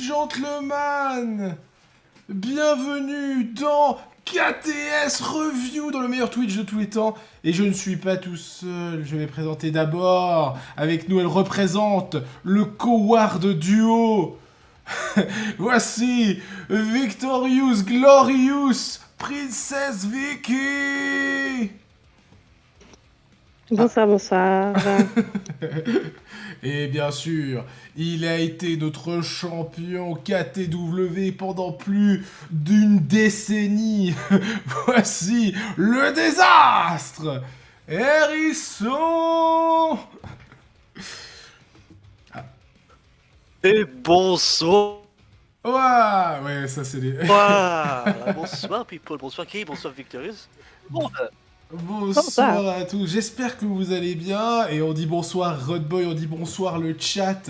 gentlemen, bienvenue dans KTS Review, dans le meilleur Twitch de tous les temps. Et je ne suis pas tout seul, je vais présenter d'abord, avec nous elle représente le Coward Duo. Voici Victorious Glorious Princess Vicky. Bonsoir, bonsoir. Et bien sûr, il a été notre champion KTW pendant plus d'une décennie. Voici le désastre, Hérisson. Et bonsoir. Ouais, ça c'est les... Bonsoir people, bonsoir Kay, bonsoir Victorious. Bon, Bonsoir à tous, j'espère que vous allez bien. Et on dit bonsoir Rodboy, on dit bonsoir le chat.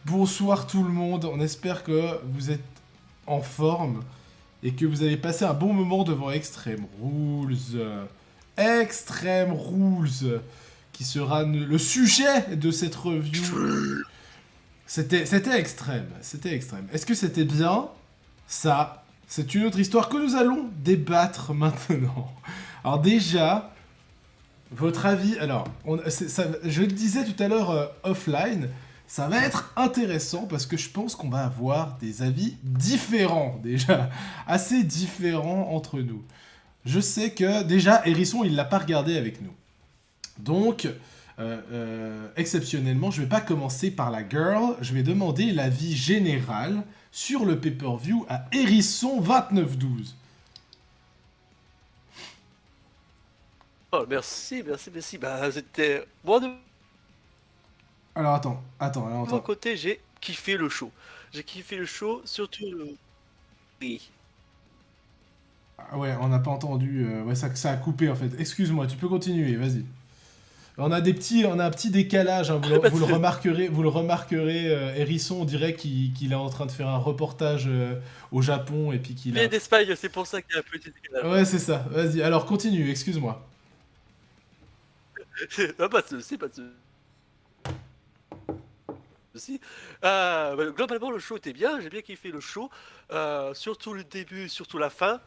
Bonsoir tout le monde, on espère que vous êtes en forme et que vous avez passé un bon moment devant Extreme Rules. Extreme Rules, qui sera le sujet de cette review. C'était extrême, c'était extrême. Est-ce que c'était bien? Ça, c'est une autre histoire que nous allons débattre maintenant. Alors déjà, votre avis... Alors, je le disais tout à l'heure offline, ça va être intéressant parce que je pense qu'on va avoir des avis différents, déjà, assez différents entre nous. Je sais que, déjà, Hérisson, il l'a pas regardé avec nous. Donc, exceptionnellement, je vais pas commencer par la girl, je vais demander l'avis général sur le pay-per-view à Hérisson 2912. oh, merci. Bah, c'était. Moi, de Alors, attends. mon côté, j'ai kiffé le show. J'ai kiffé le show, surtout le. Oui. Ah ouais, on n'a pas entendu. Ouais, ça a coupé en fait. Excuse-moi, tu peux continuer, vas-y. On a un petit décalage, hein, vous le remarquerez, Hérisson, on dirait qu'il est en train de faire un reportage au Japon et puis qu'il Il a... est d'Espagne, c'est pour ça qu'il y a un petit décalage. Ouais, c'est ça, vas-y, alors continue, excuse-moi. Ah, pas de soucis. Bah, globalement, le show était bien, j'ai bien kiffé le show. Surtout le début, surtout la fin.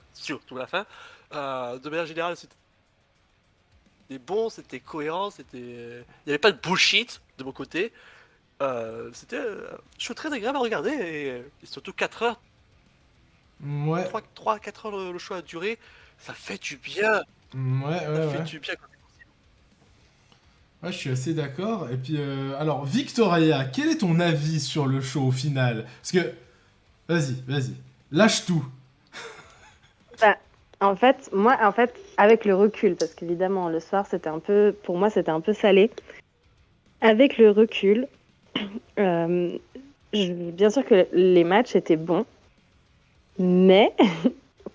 De manière générale, c'était bon, c'était cohérent, il n'y avait pas de bullshit de mon côté. C'était un show très agréable à regarder et surtout 4 heures, Ouais, 3-4 heures le show a duré. Ça fait du bien. Ça fait ouais. du bien. Ouais, je suis assez d'accord. Et puis, alors, Victoria, quel est ton avis sur le show au final? Parce que, vas-y, lâche tout. Bah, moi, avec le recul, parce qu'évidemment, le soir, pour moi, c'était un peu salé. Avec le recul, bien sûr que les matchs étaient bons, mais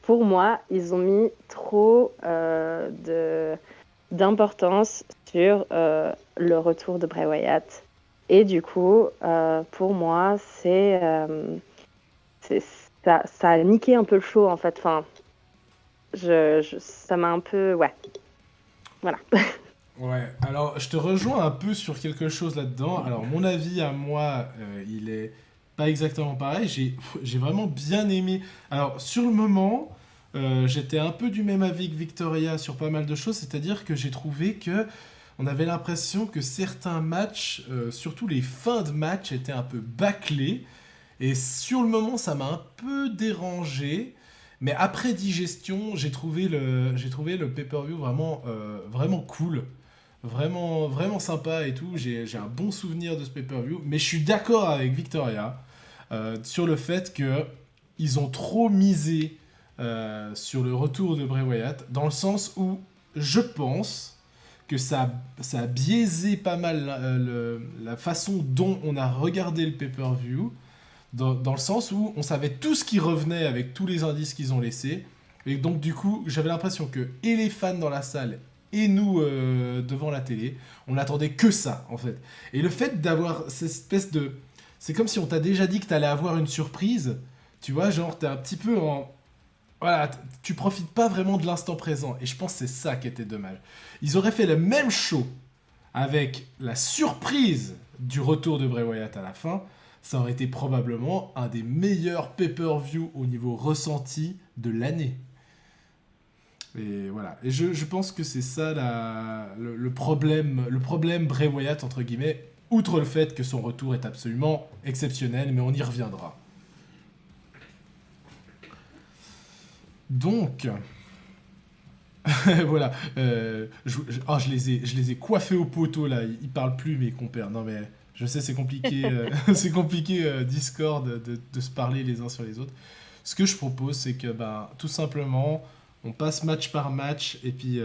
pour moi, ils ont mis trop d'importance sur le retour de Bray Wyatt. Et du coup, pour moi, ça a niqué un peu le show, en fait. Enfin, ça m'a un peu... Ouais. Voilà. Ouais, alors je te rejoins un peu sur quelque chose là-dedans. Alors mon avis à moi, il est pas exactement pareil. J'ai vraiment bien aimé. Alors sur le moment, j'étais un peu du même avis que Victoria sur pas mal de choses. C'est-à-dire que j'ai trouvé que on avait l'impression que certains matchs, surtout les fins de match, étaient un peu bâclés. Et sur le moment, ça m'a un peu dérangé. Mais après digestion, j'ai trouvé le pay-per-view vraiment, vraiment cool. Vraiment sympa et tout. J'ai un bon souvenir de ce pay-per-view. Mais je suis d'accord avec Victoria sur le fait que ils ont trop misé sur le retour de Bray Wyatt. Dans le sens où je pense que ça a biaisé pas mal la façon dont on a regardé le pay-per-view. Dans le sens où on savait tout ce qui revenait avec tous les indices qu'ils ont laissés. Et donc du coup, j'avais l'impression que et les fans dans la salle et nous devant la télé, on n'attendait que ça en fait. Et le fait d'avoir cette espèce de... C'est comme si on t'a déjà dit que t'allais avoir une surprise. Tu vois, genre t'es un petit peu en... Voilà, tu profites pas vraiment de l'instant présent. Et je pense que c'est ça qui était dommage. Ils auraient fait le même show avec la surprise du retour de Bray Wyatt à la fin. ça aurait été probablement un des meilleurs pay-per-view au niveau ressenti de l'année. Et voilà. Et je pense que c'est ça le problème Bray Wyatt, entre guillemets, outre le fait que son retour est absolument exceptionnel, mais on y reviendra. Donc, voilà. Je les ai coiffés au poteau là. Ils parlent plus mes compères. Non mais je sais c'est compliqué. C'est compliqué Discord de se parler les uns sur les autres. Ce que je propose c'est que tout simplement on passe match par match et puis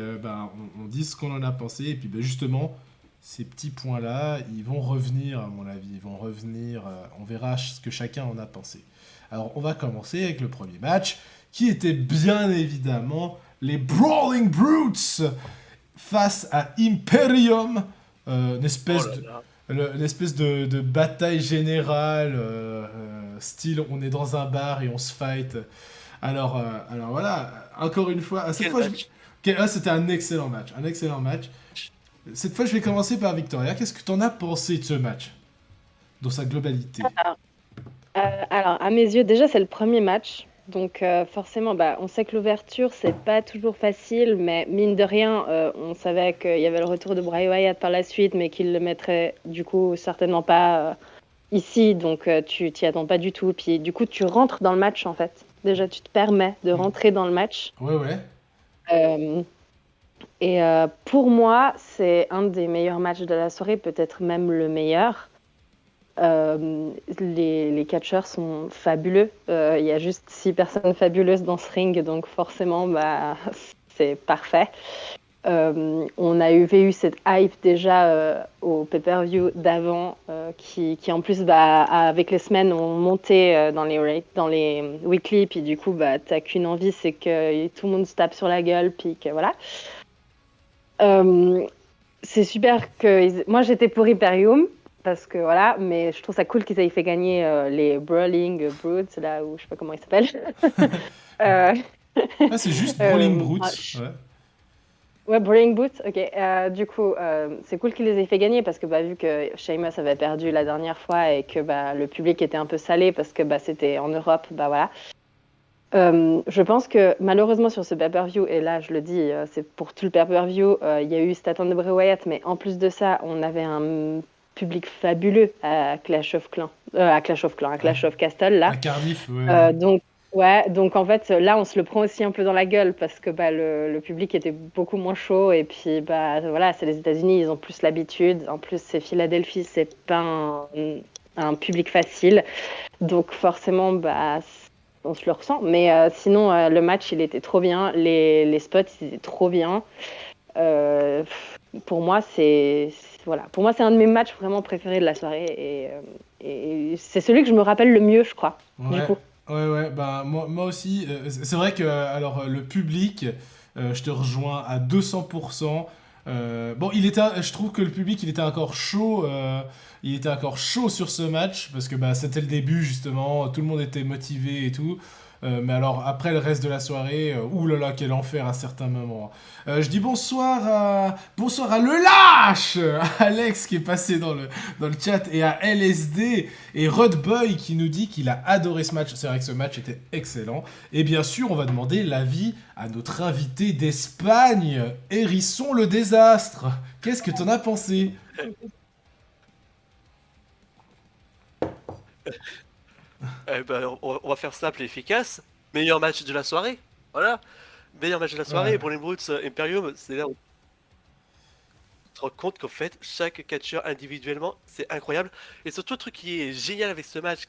on dit ce qu'on en a pensé et puis justement ces petits points là ils vont revenir à mon avis. Ils vont revenir. On verra ce que chacun en a pensé. Alors on va commencer avec le premier match qui était bien évidemment les Brawling Brutes face à Imperium, une espèce de bataille générale, style on est dans un bar et on se fight. Alors voilà, encore une fois, cette fois, c'était un excellent match. Cette fois, je vais commencer par Victoria. Qu'est-ce que tu en as pensé de ce match, dans sa globalité? Alors, à mes yeux, déjà, c'est le premier match. Donc, forcément, on sait que l'ouverture, c'est pas toujours facile, mais mine de rien, on savait qu'il y avait le retour de Bray Wyatt par la suite, mais qu'il le mettrait, du coup, certainement pas ici. Donc, tu t'y attends pas du tout. Puis, du coup, tu rentres dans le match, en fait. Déjà, tu te permets de rentrer dans le match. Ouais. Pour moi, c'est un des meilleurs matchs de la soirée, peut-être même le meilleur. Les catcheurs sont fabuleux. Il y a juste 6 personnes fabuleuses dans ce ring, donc forcément, c'est parfait. On avait eu cette hype déjà au pay-per-view d'avant, qui en plus, avec les semaines, ont monté dans les weekly, puis du coup, t'as qu'une envie, c'est que tout le monde se tape sur la gueule, puis que voilà. C'est super que... Moi, j'étais pour Imperium, parce que voilà, mais je trouve ça cool qu'ils aient fait gagner les Brawling Brutes, là, où je sais pas comment ils s'appellent. C'est juste Brawling Brutes. Ouais, Brawling Brutes, ok. Du coup, c'est cool qu'ils les aient fait gagner, parce que vu que Sheamus avait perdu la dernière fois et que le public était un peu salé, parce que c'était en Europe, voilà. Je pense que malheureusement sur ce pay-per-view, et là je le dis, c'est pour tout le pay-per-view, il y a eu cette attente de Bray Wyatt, mais en plus de ça, on avait un public fabuleux à Clash of Castle là. À Cardiff, ouais. Donc en fait là on se le prend aussi un peu dans la gueule parce que le public était beaucoup moins chaud et puis voilà, c'est les États-Unis, ils ont plus l'habitude. En plus c'est Philadelphie, c'est pas un public facile, donc forcément on se le ressent. Mais sinon le match il était trop bien, les spots ils étaient trop bien. Pour moi, c'est un de mes matchs vraiment préférés de la soirée et c'est celui que je me rappelle le mieux, je crois. Ouais. Du coup. Ouais, moi aussi. C'est vrai que alors le public, je te rejoins à 200%. Je trouve que le public, il était encore chaud. Il était encore chaud sur ce match parce que c'était le début justement. Tout le monde était motivé et tout. Mais alors après le reste de la soirée, oulala quel enfer à certains moments. Je dis bonsoir à le lâche, à Alex qui est passé dans le chat et à LSD et Rodboy qui nous dit qu'il a adoré ce match. C'est vrai que ce match était excellent. Et bien sûr on va demander l'avis à notre invité d'Espagne, Hérisson le désastre. Qu'est-ce que t'en as pensé? On va faire simple et efficace. Meilleur match de la soirée. Voilà. Meilleur match de la soirée. Ouais. Pour les Brutes Imperium, c'est là où tu te rends compte qu'en fait, chaque catcheur individuellement, c'est incroyable. Et surtout, le truc qui est génial avec ce match,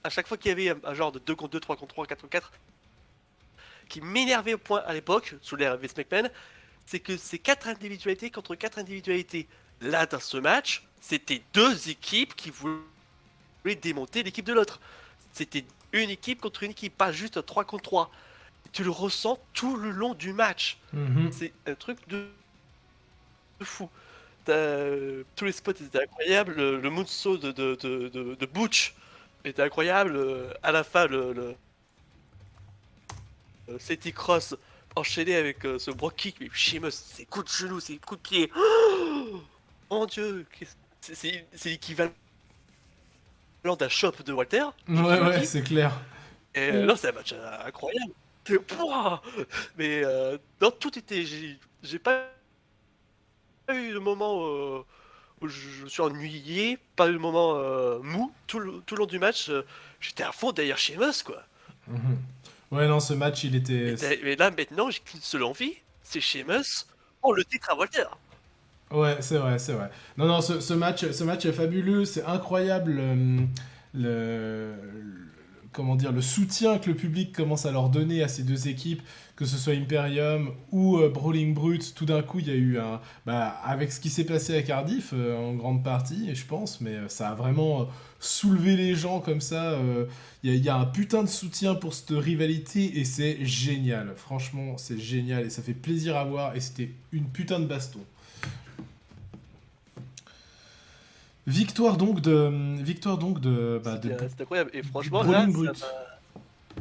à chaque fois qu'il y avait un genre de 2 contre 2, 3 contre 3, 4 contre 4, qui m'énervait au point à l'époque, sous l'ère Vince McMahon, c'est que c'est 4 individualités contre 4 individualités. Là, dans ce match, c'était 2 équipes qui voulaient démonter l'équipe de l'autre. C'était une équipe contre une équipe, pas juste 3 contre 3. Tu le ressens tout le long du match. C'est un truc de fou. Tous les spots étaient incroyables. Le moonsault de Butch était incroyable. À la fin, le City Cross enchaîné avec ce Brock Kick, mais Sheamus, ses coups de genoux, ses coups de pied. Oh mon dieu, c'est l'équivalent lors d'un shop de Walter. Ouais, c'est clair. Et là, c'est un match incroyable. Pouah mais non, tout était. J'ai pas eu de moment où je me suis ennuyé, pas eu de moment mou. Tout le long du match, j'étais à fond derrière Sheamus, quoi. Mhm. Ouais, non, ce match, il était. Mais là, maintenant, j'ai qu'une seule envie, c'est Sheamus. Oh, le titre à Walter. Ouais, c'est vrai, c'est vrai. Non, non, ce match est fabuleux, c'est incroyable comment dire, le soutien que le public commence à leur donner à ces deux équipes, que ce soit Imperium ou Brawling Brute. Tout d'un coup, il y a eu un, bah, avec ce qui s'est passé à Cardiff en grande partie, je pense, mais ça a vraiment soulevé les gens comme ça. Il y a un putain de soutien pour cette rivalité et c'est génial. Franchement, c'est génial et ça fait plaisir à voir et c'était une putain de baston. C'était incroyable. Et franchement, là, Brawling Brute.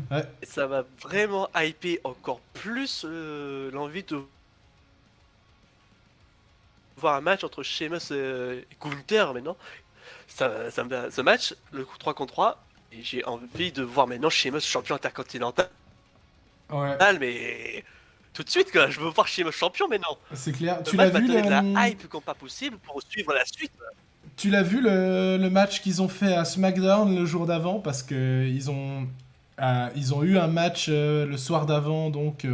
Ouais, ça m'a vraiment hypé encore plus l'envie de voir un match entre Sheamus et Gunther maintenant. Ce match, le 3 contre 3, et j'ai envie de voir maintenant Sheamus champion intercontinental, ouais, mais tout de suite, quoi. Je veux voir Sheamus champion maintenant. c'est clair. Le match m'a donné de la hype comme pas possible pour suivre la suite. Tu l'as vu le match qu'ils ont fait à SmackDown le jour d'avant parce que ils ont eu un match le soir d'avant donc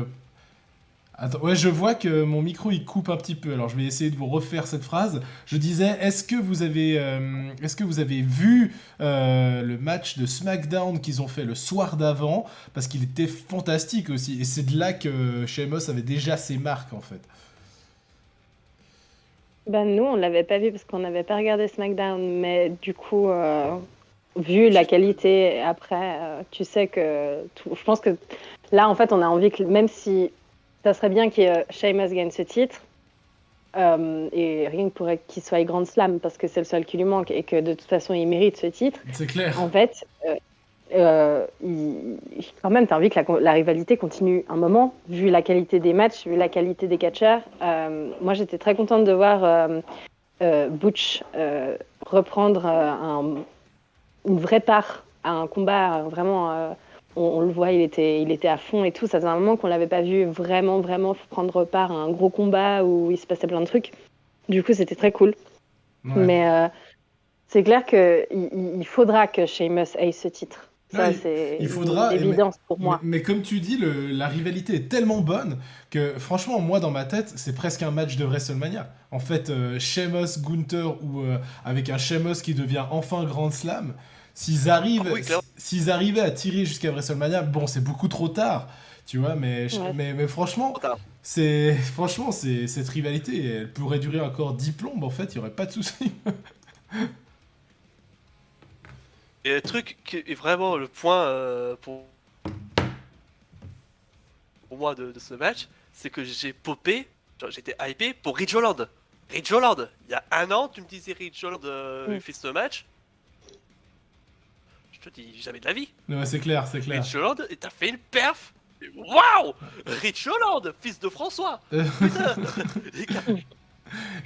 attends, ouais, je vois que mon micro il coupe un petit peu, alors je vais essayer de vous refaire cette phrase. Je disais, est-ce que vous avez vu le match de SmackDown qu'ils ont fait le soir d'avant? Parce qu'il était fantastique aussi, et c'est de là que Sheamus avait déjà ses marques en fait. Ben, nous, on l'avait pas vu parce qu'on n'avait pas regardé SmackDown, mais du coup, vu la qualité après, tu sais que je pense que là, en fait, on a envie que même si ça serait bien que Sheamus gagne ce titre, et rien que pour qu'il soit Grand Slam parce que c'est le seul qui lui manque et que de toute façon il mérite ce titre. C'est clair. En fait, quand même, tu as envie que la rivalité continue un moment, vu la qualité des matchs, vu la qualité des catcheurs. Moi, j'étais très contente de voir Butch reprendre une vraie part à un combat. Vraiment, on le voit, il était à fond et tout. Ça faisait un moment qu'on l'avait pas vu vraiment prendre part à un gros combat où il se passait plein de trucs. Du coup, c'était très cool. Ouais. Mais c'est clair qu'il faudra que Sheamus ait ce titre. Ça, Ouais, c'est il faudra, une évidence pour moi. mais comme tu dis, la rivalité est tellement bonne que franchement, moi dans ma tête, c'est presque un match de WrestleMania. En fait, Sheamus, Gunther ou avec un Sheamus qui devient enfin Grand Slam, Oui, clairement. s'ils arrivaient à tirer jusqu'à WrestleMania, bon, c'est beaucoup trop tard, tu vois, Ouais. mais franchement, cette rivalité, elle pourrait durer encore 10 plombes en fait, il y aurait pas de souci. Et le truc qui est vraiment le point pour moi de ce match, c'est que j'ai popé, genre, j'étais hypé pour Ridge Holland. Ridge Holland, il y a un an, tu me disais Ridge Holland il fait ce match. Je te dis jamais de la vie. Ouais, c'est clair, c'est clair. Ridge Holland, et t'as fait une perf. Waouh, Ridge Holland, fils de François. Putain. Les gars,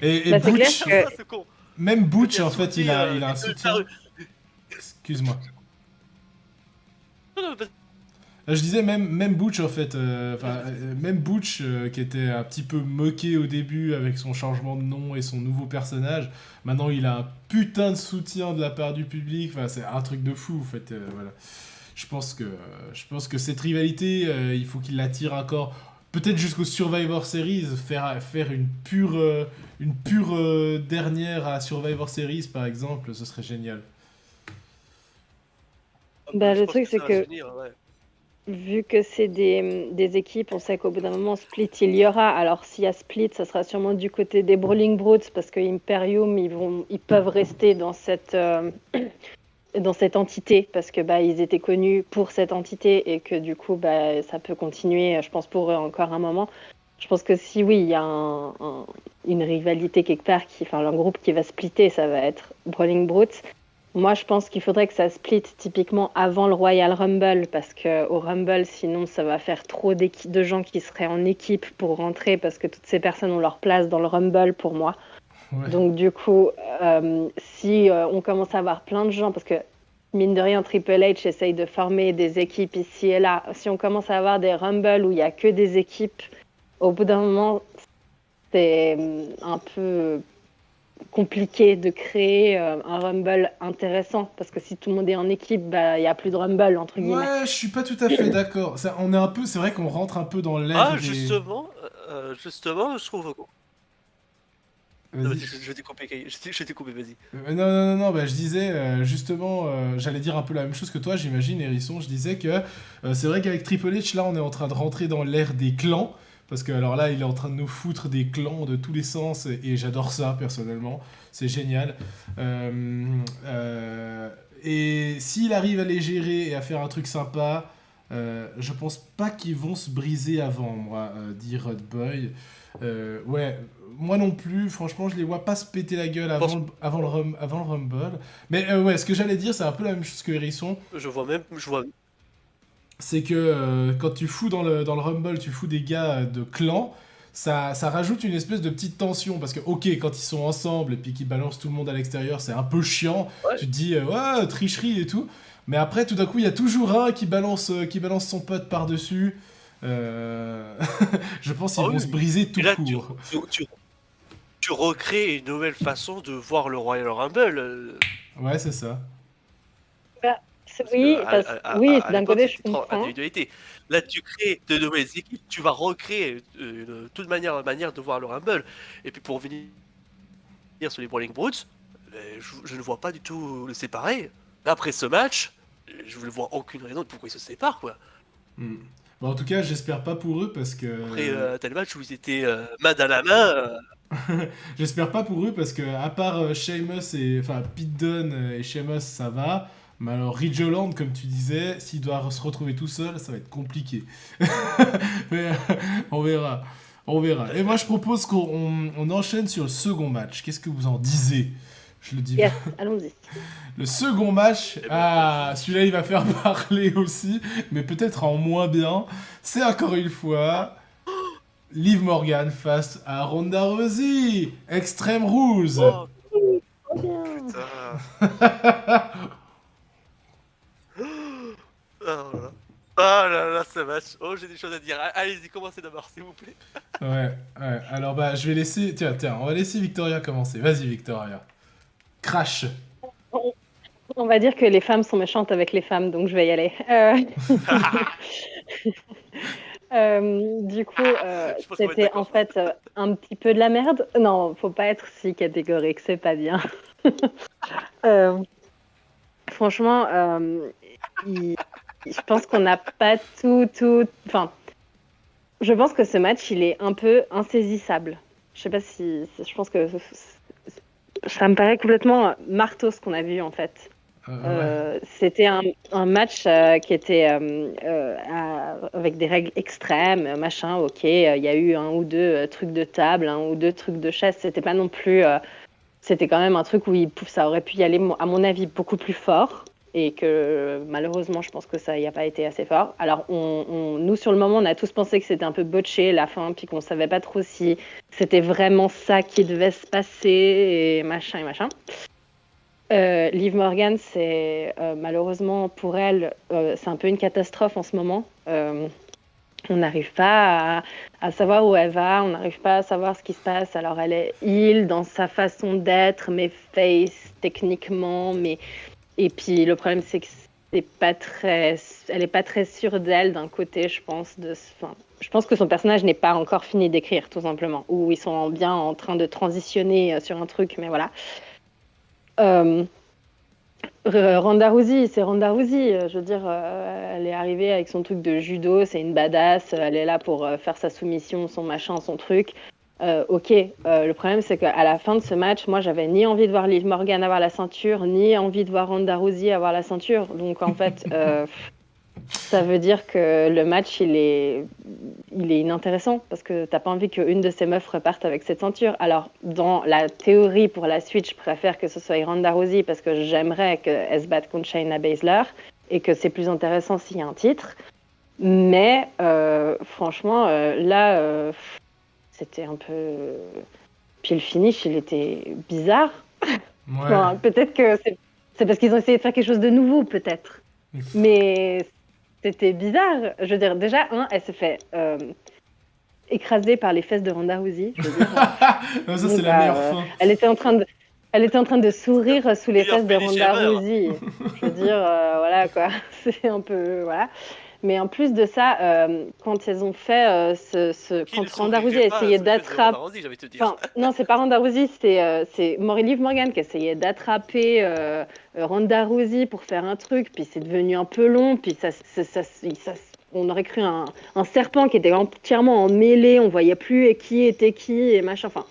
Et Bah, c'est clair Butch, que- ça, c'est con. même Butch Bien en fait, soutenu, il a un soutien. Excuse-moi. Je disais même Butch en fait, même Butch qui était un petit peu moqué au début avec son changement de nom et son nouveau personnage, maintenant il a un putain de soutien de la part du public, enfin, c'est un truc de fou en fait, voilà. Je pense que cette rivalité, il faut qu'il la tire encore, peut-être jusqu'au Survivor Series, faire une pure dernière à Survivor Series par exemple, ce serait génial. Bah, Je le pense truc, c'est ça va que finir, ouais. vu que c'est des équipes, on sait qu'au bout d'un moment, split, il y aura. Alors, s'il y a split, ça sera sûrement du côté des Brawling Brutes, parce que Imperium, ils peuvent rester dans cette entité, parce que bah, ils étaient connus pour cette entité, et que du coup, bah, ça peut continuer, je pense, pour eux encore un moment. Je pense que si oui, il y a une rivalité quelque part, enfin, un groupe qui va splitter, ça va être Brawling Brutes. Moi, je pense qu'il faudrait que ça split typiquement avant le Royal Rumble, parce que au Rumble, sinon, ça va faire trop de gens qui seraient en équipe pour rentrer, parce que toutes ces personnes ont leur place dans le Rumble pour moi. Ouais. Donc, du coup, si on commence à avoir plein de gens, parce que mine de rien, Triple H essaye de former des équipes ici et là. Si on commence à avoir des Rumble où il n'y a que des équipes, au bout d'un moment, c'est un peu compliqué de créer un Rumble intéressant. Parce que si tout le monde est en équipe, il n'y a plus de Rumble, entre guillemets. Ouais, je suis pas tout à fait d'accord. On est un peu, c'est vrai qu'on rentre un peu dans l'ère Ah, des. justement, je trouve. Non, Vas-y. vas-y, je t'ai coupé, je t'ai coupé, vas-y. Non, non, non, non, bah, je disais justement, j'allais dire un peu la même chose que toi, j'imagine, Hérisson. Je disais que c'est vrai qu'avec Triple H, là, on est en train de rentrer dans l'ère des clans. Parce que, alors là, il est en train de nous foutre des clans de tous les sens, et j'adore ça, personnellement. C'est génial. Euh, euh, et s'il arrive à les gérer et à faire un truc sympa, je pense pas qu'ils vont se briser avant, moi, dit Rod Boy. Ouais, moi non plus, franchement, je les vois pas se péter la gueule Je pense, avant le Rumble. Mais ouais, ce que j'allais dire, c'est un peu la même chose que Hérisson. je vois. C'est que quand tu fous dans le Rumble, tu fous des gars de clan, ça rajoute une espèce de petite tension. Parce que, ok, quand ils sont ensemble et puis qu'ils balancent tout le monde à l'extérieur, c'est un peu chiant. Ouais. Tu te dis, ouais, tricherie et tout. Mais après, tout d'un coup, il y a toujours un qui balance son pote par-dessus. Euh, je pense qu'ils Ah vont oui, se oui. briser tout Et là, court. tu recrées une nouvelle façon de voir le Royal Rumble. Ouais, c'est ça. Bah, Parce que oui, oui, à d'un l'époque, côté, je c'était trop comprends. individualité. Là, tu crées de nouvelles équipes, tu vas recréer toute manière de voir le Rumble. Et puis pour venir sur les Brawling Brutes, je ne vois pas du tout le séparer. Après ce match, je ne vois aucune raison de pourquoi ils se séparent, quoi. Hmm. Bon, en tout cas, j'espère pas pour eux parce que Après, t'as le match où ils étaient main dans la main. j'espère pas pour eux parce que à part Sheamus et enfin Pete Dunne et Sheamus ça va, mais alors Ridge Holland comme tu disais, s'il doit se retrouver tout seul, ça va être compliqué. Mais on verra, on verra. Et moi je propose qu'on enchaîne sur le second match. Qu'est-ce que vous en disiez? Je le dis. Yes, allons-y. Le second match, Eh ben, ah, celui-là il va faire parler aussi, mais peut-être en moins bien. C'est encore une fois Liv Morgan face à Ronda Rousey. Extreme Rules. oh Trop bien. putain. Oh là là. Ah là là, ce match. Oh, j'ai des choses à dire. Allez-y, commencez d'abord, s'il vous plaît. Ouais, ouais. Alors bah je vais laisser. Tiens, on va laisser Victoria commencer. Vas-y Victoria. Crash. On on va dire que les femmes sont méchantes avec les femmes, donc je vais y aller. Du coup, Je pense qu'on va être c'était en d'accord. fait un petit peu de la merde. Non, faut pas être si catégorique, c'est pas bien. Euh, Franchement, je pense qu'on n'a pas tout. Enfin, je pense que ce match, il est un peu insaisissable. Je sais pas je pense que ça me paraît complètement marteau ce qu'on a vu en fait. Ouais. C'était un match qui était avec des règles extrêmes, machin, ok. Il y a eu un ou deux trucs de table, un ou deux trucs de chaise. C'était pas non plus. C'était quand même un truc où ça aurait pu y aller, à mon avis, beaucoup plus fort. Et que malheureusement, je pense que ça n'y a pas été assez fort. Alors, nous, sur le moment, on a tous pensé que c'était un peu botché la fin, puis qu'on savait pas trop si c'était vraiment ça qui devait se passer, et machin et machin. Liv Morgan, c'est malheureusement pour elle, c'est un peu une catastrophe en ce moment. On n'arrive pas à savoir où elle va, on n'arrive pas à savoir ce qui se passe. Alors elle est heel dans sa façon d'être, mais face techniquement, mais et puis le problème c'est que elle est pas très sûre d'elle d'un côté, je pense. Enfin, je pense que son personnage n'est pas encore fini d'écrire, tout simplement, ou ils sont bien en train de transitionner sur un truc, mais voilà. Euh, Ronda Rousey, c'est Ronda Rousey. Je veux dire, elle est arrivée avec son truc de judo, c'est une badass. Elle est là pour faire sa soumission, son machin, son truc. Ok, le problème c'est qu'à la fin de ce match, moi j'avais ni envie de voir Liv Morgan avoir la ceinture, ni envie de voir Ronda Rousey avoir la ceinture. Donc en fait, ça veut dire que le match il est inintéressant parce que t'as pas envie qu'une de ces meufs reparte avec cette ceinture. Alors, dans la théorie pour la suite, je préfère que ce soit Ronda Rousey parce que j'aimerais qu'elle se batte contre Shayna Baszler et que c'est plus intéressant s'il y a un titre. Mais franchement, là, c'était un peu. Puis le finish, il était bizarre. Ouais. Enfin, peut-être que C'est parce qu'ils ont essayé de faire quelque chose de nouveau, peut-être. Mais c'était bizarre. Je veux dire, déjà, elle s'est fait écrasée par les fesses de Ronda Rousey. Je veux dire, Non, ça, c'est la meilleure fin. elle était en train de sourire sous les Meilleur fesses de finish Ronda ever. Rousey. Je veux dire, voilà quoi. C'est un peu. Voilà. Mais en plus de ça, quand ils ont fait Qui quand ne Ronda sourirait Rousey a pas essayé sous les fesses de Ronda d'attraper. Rousey, j'ai envie de te dire. Enfin, non, c'est pas Ronda Rousey, c'est Liv Morgan qui essayait d'attraper Ronda Rousey pour faire un truc, puis c'est devenu un peu long, puis on aurait cru un serpent qui était entièrement emmêlé, on voyait plus qui était qui et machin. Enfin,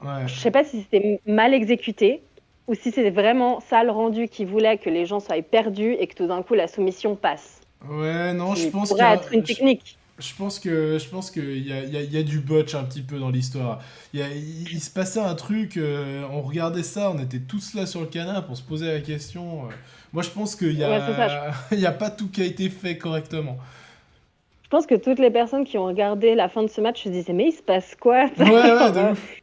Ouais. je sais pas si c'était mal exécuté ou si c'était vraiment ça le rendu qui voulait que les gens soient perdus et que tout d'un coup la soumission passe. Ouais, non, je Qui pense qu'il y pourrait a... être une technique. Je pense qu'il y a du botch un petit peu dans l'histoire. Il se passait un truc, on regardait ça, on était tous là sur le canapé pour se poser la question. Moi, je pense qu'il y Ouais, c'est ça. a, il y a pas tout qui a été fait correctement. Je pense que toutes les personnes qui ont regardé la fin de ce match se disaient mais il se passe quoi? Ouais, de ouf.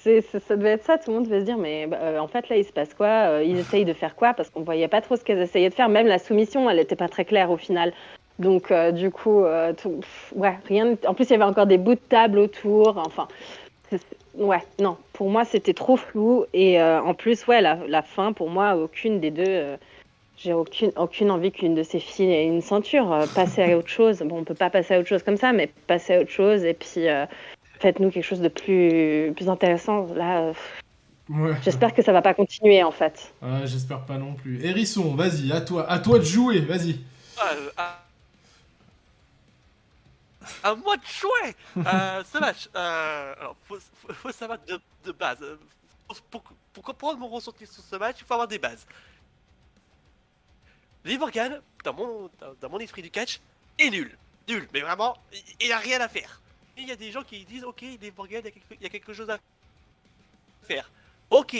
Ça devait être ça, tout le monde devait se dire mais en fait là il se passe quoi? Ils essayent de faire quoi? Parce qu'on voyait pas trop ce qu'elles essayaient de faire, même la soumission elle était pas très claire au final. Donc du coup, ouais, rien. En plus il y avait encore des bouts de table autour, enfin, ouais, non, pour moi c'était trop flou et en plus ouais la fin pour moi aucune des deux. J'ai aucune envie qu'une de ces filles ait une ceinture. Passer à autre chose. Bon, on peut pas passer à autre chose comme ça, mais passer à autre chose et puis faites-nous quelque chose de plus intéressant. Là, Ouais. j'espère que ça va pas continuer en fait. Ouais, j'espère pas non plus. Hérisson, vas-y, à toi de jouer, vas-y. Ah, à moi de jouer ce match. Alors, faut savoir de base. Pour comprendre mon ressenti sur ce match, il faut avoir des bases. Liv Morgan, dans mon esprit du catch, est nul. Nul, mais vraiment, il a rien à faire. Et il y a des gens qui disent, ok, Liv Morgan, il y a quelque chose à faire. Ok.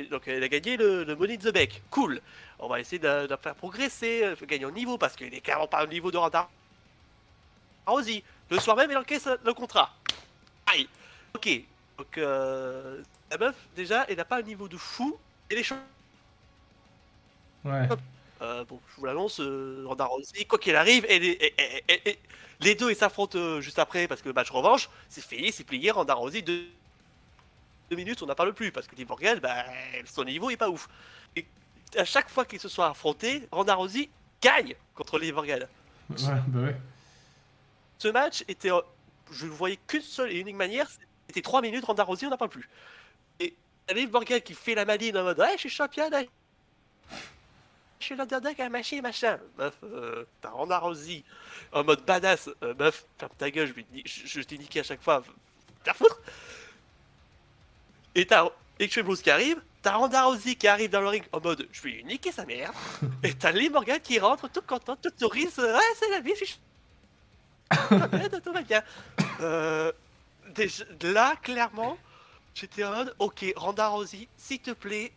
Donc elle a gagné le Money in the Bank. Cool. On va essayer de faire progresser, gagner en niveau, parce qu'il est clairement pas au niveau de Ronda Rousey. Le soir même, il encaisse le contrat. Aïe. Ok. Donc la meuf, déjà, elle n'a pas un niveau de fou. Et les choses. Ouais. Bon, je vous l'annonce, Ronda Rousey, quoi qu'il arrive, les deux ils s'affrontent juste après parce que le match revanche, c'est fini, c'est plié, Ronda Rousey, 2 minutes, on n'en parle plus parce que Liv Morgan, bah, son niveau est pas ouf. Et à chaque fois qu'ils se sont affrontés, Ronda Rousey gagne contre Liv Morgan. Ouais, bah ouais. Ce match était, je ne voyais qu'une seule et unique manière, c'était 3 minutes, Ronda Rousey, on n'en parle plus. Et Liv Morgan qui fait la maline en mode, ouais, je suis championne, je suis l'underdog à machin. Meuf, t'as Ronda Rousey en mode badass. Meuf, ferme ta gueule, je t'ai niqué à chaque fois. T'as foutre. Et t'as Extreme Rules qui arrive. T'as Ronda Rousey qui arrive dans le ring en mode je vais lui niquer sa mère. Et t'as Liv Morgan qui rentre tout content, toute sourise. Ouais, c'est la vie, je suis tout va bien. Déjà, là, clairement, j'étais en mode ok, Ronda Rousey, s'il te plaît.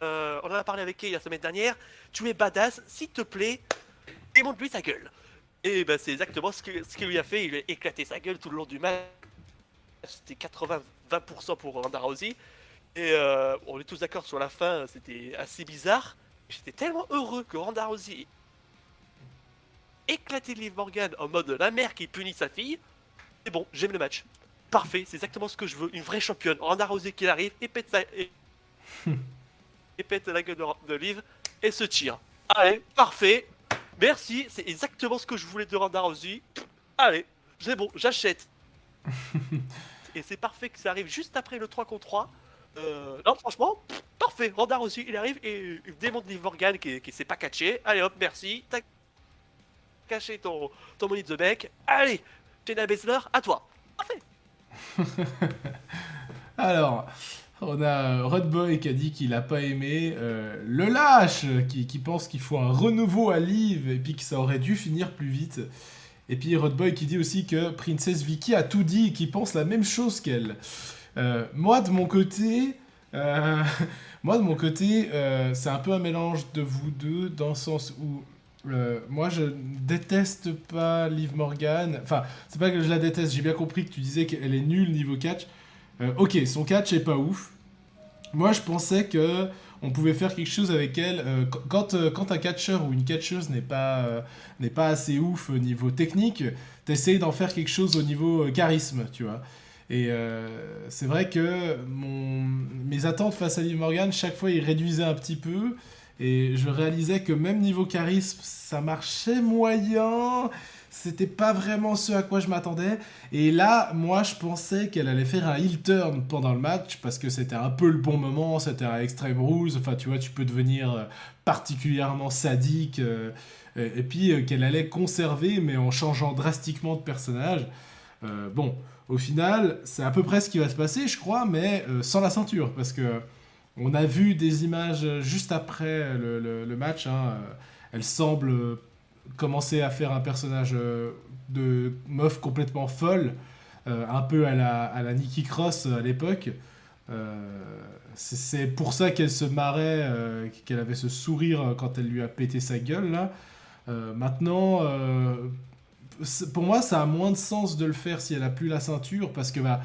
On en a parlé avec Kay la semaine dernière. Tu es badass, s'il te plaît, démonte-lui sa gueule. Et ben c'est exactement ce qu'il lui a fait. Il lui a éclaté sa gueule tout le long du match. C'était 80-20% pour Ronda Rousey. Et on est tous d'accord sur la fin, c'était assez bizarre. J'étais tellement heureux que Ronda Rousey éclaté Liv Morgan en mode la mère qui punit sa fille. C'est bon, j'aime le match. Parfait, c'est exactement ce que je veux. Une vraie championne. Ronda Rousey qui arrive et pète la gueule de Liv et se tire. Allez, parfait. Merci, c'est exactement ce que je voulais de Ronda Rousey. Allez, c'est bon, j'achète. Et c'est parfait que ça arrive juste après le 3 contre 3. Non, franchement, parfait. Ronda Rousey, il arrive et il démonte Liv Morgan qui s'est pas catché. Allez hop, merci. T'as caché ton money de bec. Allez, Shayna Baszler, à toi. Parfait. Alors, on a Rodboy qui a dit qu'il a pas aimé. Le lâche qui pense qu'il faut un renouveau à Liv et puis que ça aurait dû finir plus vite. Et puis Rodboy qui dit aussi que Princess Vicky a tout dit et qu'il pense la même chose qu'elle. Moi de mon côté, c'est un peu un mélange de vous deux dans le sens où moi je déteste pas Liv Morgan. Enfin, c'est pas que je la déteste, j'ai bien compris que tu disais qu'elle est nulle niveau catch. Ok, son catch est pas ouf. Moi, je pensais que on pouvait faire quelque chose avec elle. Quand un catcheur ou une catcheuse n'est pas assez ouf au niveau technique, t'essayes d'en faire quelque chose au niveau charisme, tu vois. Et c'est vrai que mes attentes face à Liv Morgan, chaque fois, ils réduisaient un petit peu. Et je réalisais que même niveau charisme, ça marchait moyen. C'était pas vraiment ce à quoi je m'attendais. Et là, moi, je pensais qu'elle allait faire un heel turn pendant le match parce que c'était un peu le bon moment, c'était un Extreme Rules. Enfin, tu vois, tu peux devenir particulièrement sadique. Et puis qu'elle allait conserver, mais en changeant drastiquement de personnage. Bon, au final, c'est à peu près ce qui va se passer, je crois, mais sans la ceinture. Parce que on a vu des images juste après le match. Hein, elle semble commencer à faire un personnage de meuf complètement folle, un peu à la Nikki Cross à l'époque. C'est pour ça qu'elle se marrait, qu'elle avait ce sourire quand elle lui a pété sa gueule là. Maintenant, pour moi, ça a moins de sens de le faire si elle a plus la ceinture parce que bah,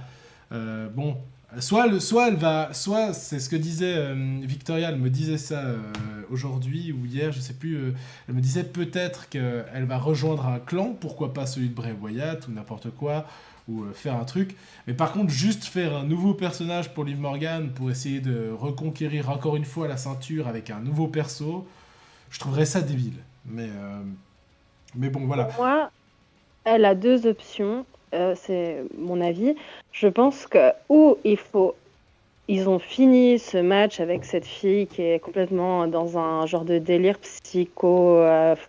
bon, soit elle va, soit c'est ce que disait Victoria, elle me disait ça aujourd'hui ou hier, je sais plus. Elle me disait peut-être qu'elle va rejoindre un clan, pourquoi pas celui de Bray Wyatt ou n'importe quoi, ou faire un truc. Mais par contre, juste faire un nouveau personnage pour Liv Morgan pour essayer de reconquérir encore une fois la ceinture avec un nouveau perso, je trouverais ça débile. Mais bon, voilà. Pour moi, elle a deux options, c'est mon avis. Je pense que ou ils ont fini ce match avec cette fille qui est complètement dans un genre de délire psycho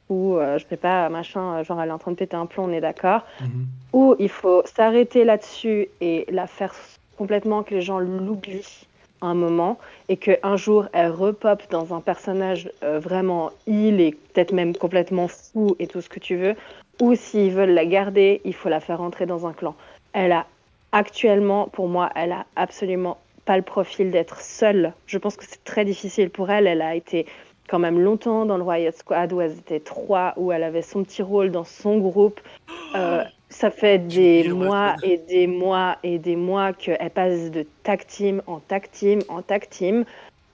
fou, je sais pas, machin, genre elle est en train de péter un plomb, on est d'accord. Mhm. Ou il faut s'arrêter là-dessus et la faire complètement que les gens l'oublient un moment et qu'un jour elle repop dans un personnage vraiment heal et peut-être même complètement fou et tout ce que tu veux. Ou s'ils veulent la garder, il faut la faire entrer dans un clan. Elle a actuellement, pour moi, elle a absolument pas le profil d'être seule. Je pense que c'est très difficile pour elle. Elle a été quand même longtemps dans le Riot Squad où elles étaient trois, où elle avait son petit rôle dans son groupe. Ça fait J'ai des oublié le Riot mois Squad. et des mois et des mois qu'elle passe de tag team en tag team en tag team.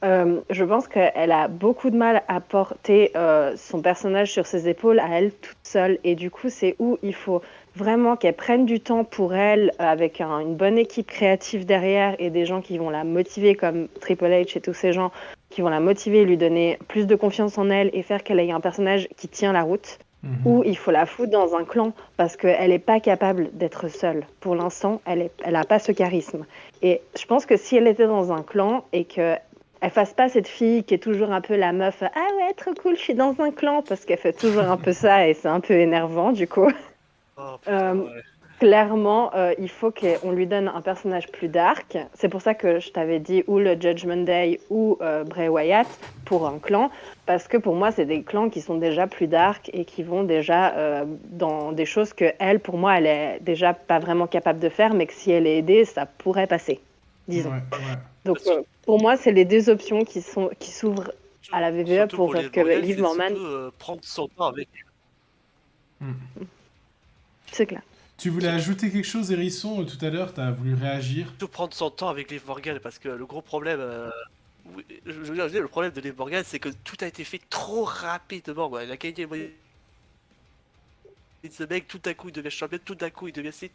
Je pense qu'elle a beaucoup de mal à porter son personnage sur ses épaules à elle toute seule. Et du coup, c'est où il faut vraiment qu'elle prenne du temps pour elle, avec une bonne équipe créative derrière et des gens qui vont la motiver, comme Triple H et tous ces gens, qui vont la motiver, lui donner plus de confiance en elle et faire qu'elle ait un personnage qui tient la route. Mhm. Ou il faut la foutre dans un clan parce qu'elle n'est pas capable d'être seule. Pour l'instant, elle n'a pas ce charisme. Et je pense que si elle était dans un clan et que elle fasse pas cette fille qui est toujours un peu la meuf, ah ouais, trop cool, je suis dans un clan, parce qu'elle fait toujours un peu ça et c'est un peu énervant du coup. Oh putain, Euh, ouais. Clairement, il faut qu'on lui donne un personnage plus dark. C'est pour ça que je t'avais dit ou le Judgment Day ou Bray Wyatt pour un clan, parce que pour moi, c'est des clans qui sont déjà plus dark et qui vont déjà dans des choses que elle, pour moi, elle est déjà pas vraiment capable de faire, mais que si elle est aidée, ça pourrait passer, Ouais, disons. ouais. Donc Sur- pour moi, c'est les deux options qui s'ouvrent à la WWE Surtout pour pour les que Morgan, Liv c'est Morgan, surtout prendre son temps avec. Mm. c'est clair. Tu voulais Surtout, ajouter quelque chose, Hérisson, tout à l'heure, t'as voulu réagir. surtout prendre son temps avec Liv Morgan parce que le gros problème. Oui, je veux dire, le problème de Liv Morgan, c'est que tout a été fait trop rapidement. Ouais. Elle a gagné ce mec, tout d'un coup il devient champion, tout d'un coup il devient ci,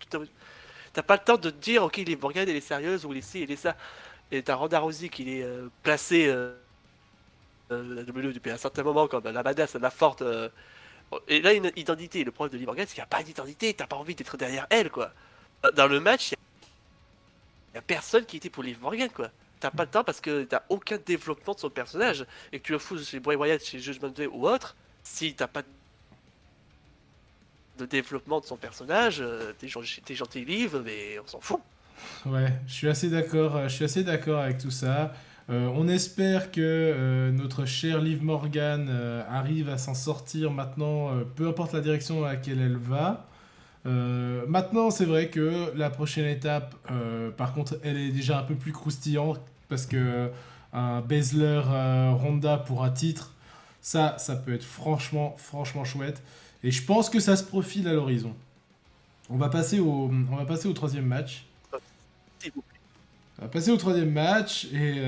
t'as pas le temps de te dire, ok, Liv Morgan elle est sérieuse ou elle est ci, elle est ça. Et t'as Ronda Rousey qui est placée la WWE depuis un certain moment comme la badass, la forte. Et là, une identité. Le problème de Liv Morgan, c'est qu'il n'y a pas d'identité. T'as pas envie d'être derrière elle, quoi. Dans le match, il y a personne qui était pour Liv Morgan, quoi. T'as pas le temps parce que t'as aucun développement de son personnage. Et que tu le fous chez Bray Wyatt, chez Judgment Day ou autre, si t'as pas de développement de son personnage, t'es gentil Liv, mais on s'en fout. Ouais, je suis assez d'accord, je suis assez d'accord avec tout ça. On espère que notre chère Liv Morgan arrive à s'en sortir maintenant, peu importe la direction dans laquelle elle va. Maintenant, c'est vrai que la prochaine étape, par contre, elle est déjà un peu plus croustillante parce que un Baszler Ronda pour un titre, ça peut être franchement, franchement chouette. Et je pense que ça se profile à l'horizon. On va passer au troisième match. S'il vous plaît. On va passer au troisième match et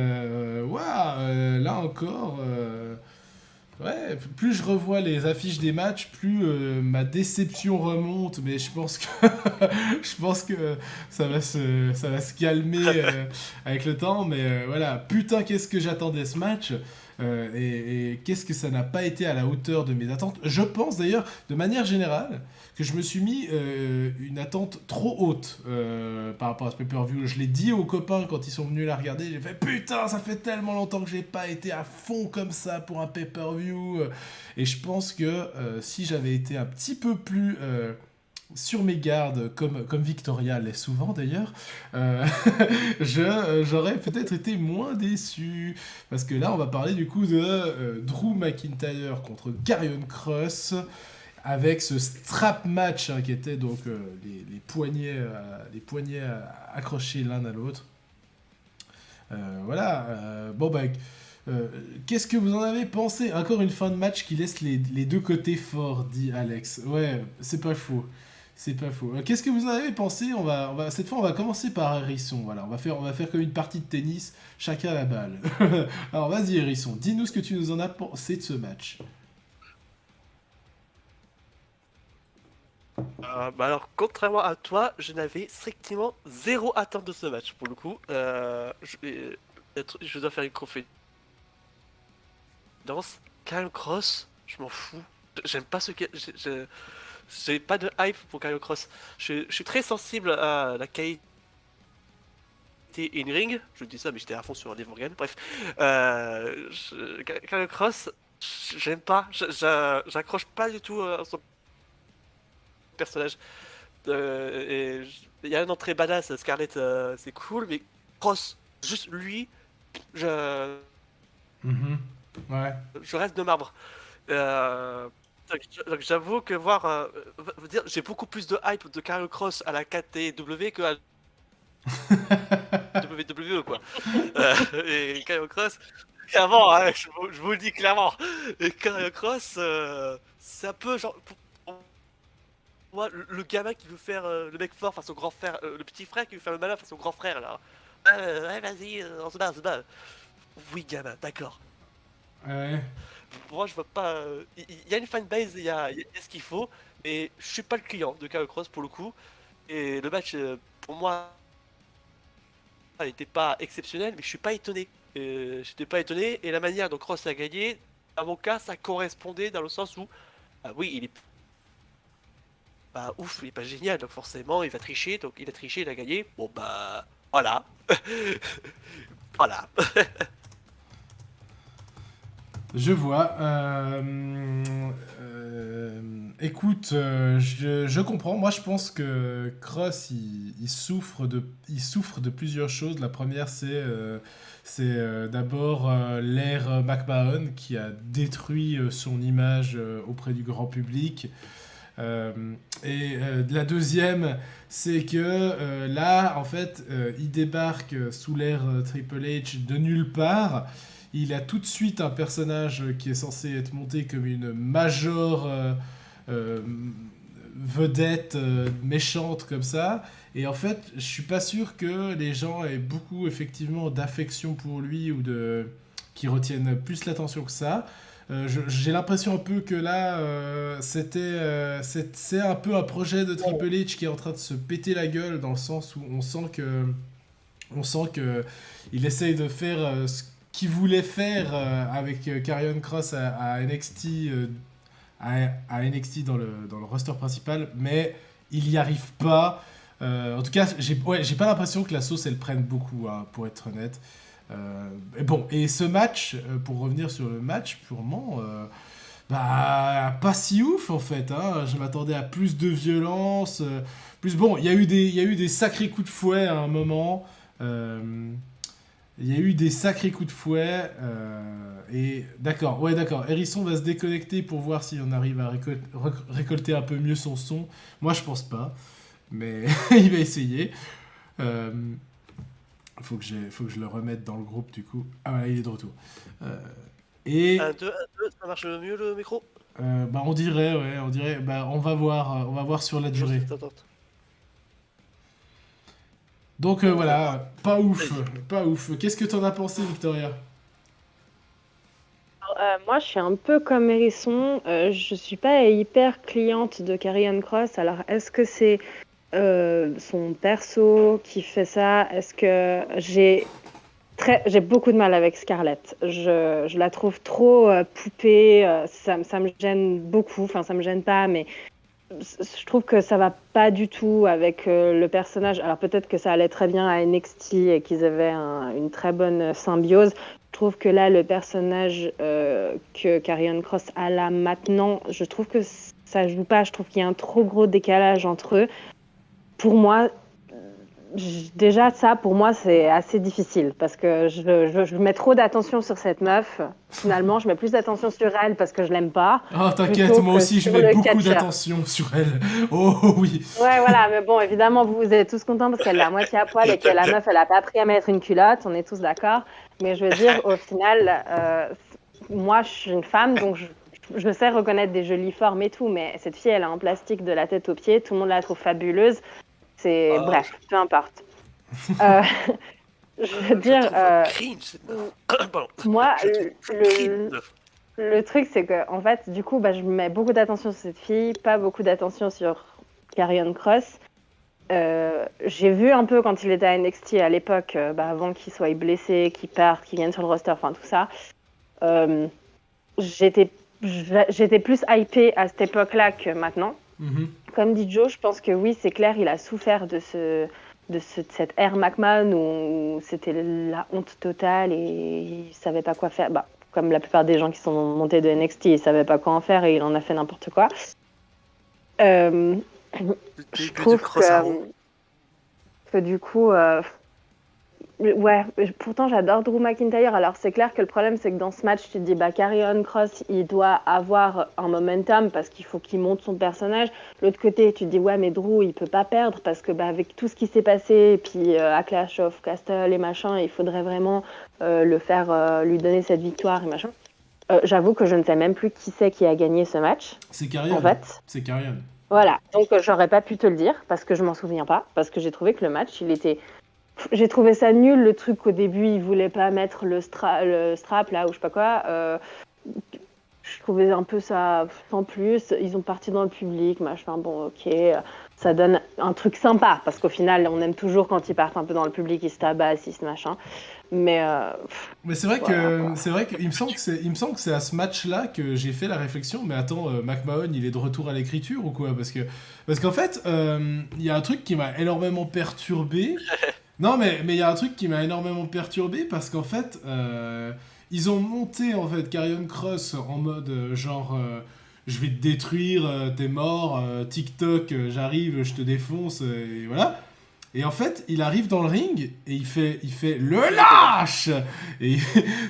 waouh, là encore, ouais, plus je revois les affiches des matchs, plus ma déception remonte. Mais je pense que je pense que ça va se calmer avec le temps. Mais voilà, putain, qu'est-ce que j'attendais ce match. Et qu'est-ce que ça n'a pas été à la hauteur de mes attentes. Je pense d'ailleurs, de manière générale, que je me suis mis une attente trop haute par rapport à ce pay-per-view. Je l'ai dit aux copains quand ils sont venus la regarder. J'ai fait putain, ça fait tellement longtemps que j'ai pas été à fond comme ça pour un pay-per-view. Et je pense que si j'avais été un petit peu plus sur mes gardes, comme Victoria l'est souvent d'ailleurs, euh, j'aurais peut-être été moins déçu. Parce que là, on va parler du coup de Drew McIntyre contre Karrion Kross, avec ce strap match qui était donc les poignets accrochés l'un à l'autre. Voilà. Bon, bah. Qu'est-ce que vous en avez pensé? Encore une fin de match qui laisse les deux côtés forts, dit Alex. Ouais, c'est pas faux. C'est pas faux. Qu'est-ce que vous en avez pensé? Cette fois, on va commencer par Hérisson. Voilà, on va faire comme une partie de tennis, chacun la balle. Alors, vas-y, Hérisson, dis-nous ce que tu nous en as pensé de ce match. Bah alors, contrairement à toi, je n'avais strictement zéro attente de ce match pour le coup. Je dois faire une confidence. Kyle Cross, je m'en fous. J'aime pas ce que. J'ai pas de hype pour Kyle Cross. Je suis très sensible à la qualité in-ring. Je dis ça, mais j'étais à fond sur Liv Morgan. Bref. Kyle Cross, j'aime pas. J'accroche pas du tout à son personnage. Il y a une entrée badass, Scarlett, c'est cool, mais Cross, juste lui, je, Mhm. Ouais. je reste de marbre. Euh, donc j'avoue que veut dire, j'ai beaucoup plus de hype de Karrion Cross à la KTW que à la WWE quoi. Et Karrion Cross, clairement, hein, je vous le dis clairement, et Karrion Cross, c'est un peu genre pour moi le gamin qui veut faire le mec fort face au grand frère, le petit frère qui veut faire le malin face au grand frère là. Ouais, vas-y, on se bat, on se bat. Oui, gamin, d'accord. Ouais. Pour moi, je vois pas. Il y a une fanbase, il y a ce qu'il faut, mais je suis pas le client de Kyle Cross pour le coup. Et le match, pour moi, n'était pas exceptionnel, mais je suis pas étonné. J'étais pas étonné, et la manière dont Cross a gagné, à mon cas, ça correspondait dans le sens où, ah oui, il est pas ouf, il est pas génial, donc forcément, il va tricher, donc il a triché, il a gagné. Bon, bah, voilà. Voilà. Je vois. Écoute, je comprends. Moi, je pense que Cross, il souffre de plusieurs choses. La première, c'est d'abord l'ère McMahon qui a détruit son image auprès du grand public. Euh, la deuxième, c'est que là, en fait, il débarque sous l'ère Triple H de nulle part. Il a tout de suite un personnage qui est censé être monté comme une major euh, vedette méchante comme ça. Et en fait, je suis pas sûr que les gens aient beaucoup effectivement d'affection pour lui ou qui retiennent plus l'attention que ça. J'ai l'impression un peu que là, c'est un peu un projet de Triple H qui est en train de se péter la gueule dans le sens où on sent que il essaye de faire ce qu'il voulait faire avec Karrion Kross à NXT, à NXT dans le roster principal, mais il n'y arrive pas. En tout cas, j'ai pas l'impression que la sauce elle prenne beaucoup, hein, pour être honnête. Et bon, et ce match, pour revenir sur le match purement, bah, pas si ouf en fait. Hein. Je m'attendais à plus de violence. Plus bon, il y a eu des sacrés coups de fouet à un moment. Euh, il y a eu des sacrés coups de fouet. Et d'accord, ouais, d'accord. Hérisson va se déconnecter pour voir si on arrive à récolter un peu mieux son son. Moi, je pense pas, mais il va essayer. Euh, faut que je le remette dans le groupe du coup. Ah voilà, il est de retour. Euh, et 1, 2, 1, 2, ça marche mieux le micro? bah on dirait, ouais, on dirait. Bah on va voir sur la durée. Juste, attends. Donc voilà, pas ouf, pas ouf. Qu'est-ce que t'en as pensé, Victoria? Moi, je suis un peu comme Hérisson. Je suis pas hyper cliente de Karrion Cross. Alors, est-ce que c'est son perso qui fait ça? Est-ce que j'ai beaucoup de mal avec Scarlett. Je la trouve trop poupée. Ça me gêne beaucoup. Enfin, ça me gêne pas, mais je trouve que ça va pas du tout avec le personnage. Alors peut-être que ça allait très bien à NXT et qu'ils avaient une très bonne symbiose. Je trouve que là, le personnage que Karrion Cross a là maintenant, je trouve que ça joue pas. Je trouve qu'il y a un trop gros décalage entre eux. Pour moi, déjà ça, pour moi, c'est assez difficile parce que je mets trop d'attention sur cette meuf. Finalement, je mets plus d'attention sur elle parce que je l'aime pas, Ah, t'inquiète, plutôt moi que aussi je sur mets le beaucoup catcher. d'attention sur elle. Oh oui. Ouais, voilà, mais bon, évidemment, vous êtes tous contents parce qu'elle est à moitié à poil et que la meuf, elle a pas appris à mettre une culotte, on est tous d'accord. Mais je veux dire, au final, moi, je suis une femme, donc je sais reconnaître des jolies formes et tout, mais cette fille, elle est en plastique de la tête aux pieds, tout le monde la trouve fabuleuse. C'est, Ah, bref, peu importe. Euh, je veux je la dire, trouve cringe, cette meuf. Pardon. moi, Je la trouve cringe, cette meuf. le truc, c'est que, en fait, du coup, bah, je mets beaucoup d'attention sur cette fille, pas beaucoup d'attention sur Karrion Cross. J'ai vu un peu quand il était à NXT à l'époque, avant qu'il soit blessé, qu'il parte, qu'il vienne sur le roster, enfin tout ça. Euh, j'étais, j'étais plus hypée à cette époque-là que maintenant. Mhm. Comme dit Joe, je pense que oui, c'est clair, il a souffert de cette ère McMahon où c'était la honte totale et il savait pas quoi faire. Bah, comme la plupart des gens qui sont montés de NXT, il savait pas quoi en faire et il en a fait n'importe quoi. Euh, Le je début de trouve Cross Arrow. que du coup, ouais, pourtant j'adore Drew McIntyre. Alors c'est clair que le problème c'est que dans ce match, tu te dis bah Karrion Cross, il doit avoir un momentum parce qu'il faut qu'il monte son personnage. L'autre côté, tu te dis ouais mais Drew, il peut pas perdre parce que bah avec tout ce qui s'est passé et puis à Clash of Castle et machin, il faudrait vraiment le faire lui donner cette victoire et machin. J'avoue que je ne sais même plus qui c'est qui a gagné ce match C'est en Carrion. fait. C'est Carrion. Voilà, donc j'aurais pas pu te le dire parce que je m'en souviens pas parce que j'ai trouvé que le match, j'ai trouvé ça nul, le truc au début, ils voulaient pas mettre le strap là ou je sais pas quoi. Je trouvais un peu ça sans plus. Ils ont parti dans le public, machin. Bon, ok, ça donne un truc sympa parce qu'au final, on aime toujours quand ils partent un peu dans le public, ils se tabassent, ils se machin. Mais Mais voilà quoi. c'est vrai qu'il me semble que c'est il me semble que c'est à ce match-là que j'ai fait la réflexion. Mais attends, McMahon, il est de retour à l'écriture ou quoi? Parce qu'en fait, il y a un truc qui m'a énormément perturbé. Non, mais il y a un truc qui m'a énormément perturbé parce qu'en fait, ils ont monté en fait Karrion Cross en mode genre je vais te détruire, t'es mort, TikTok, j'arrive, je te défonce, et voilà. Et en fait, il arrive dans le ring et il fait le lâche. Et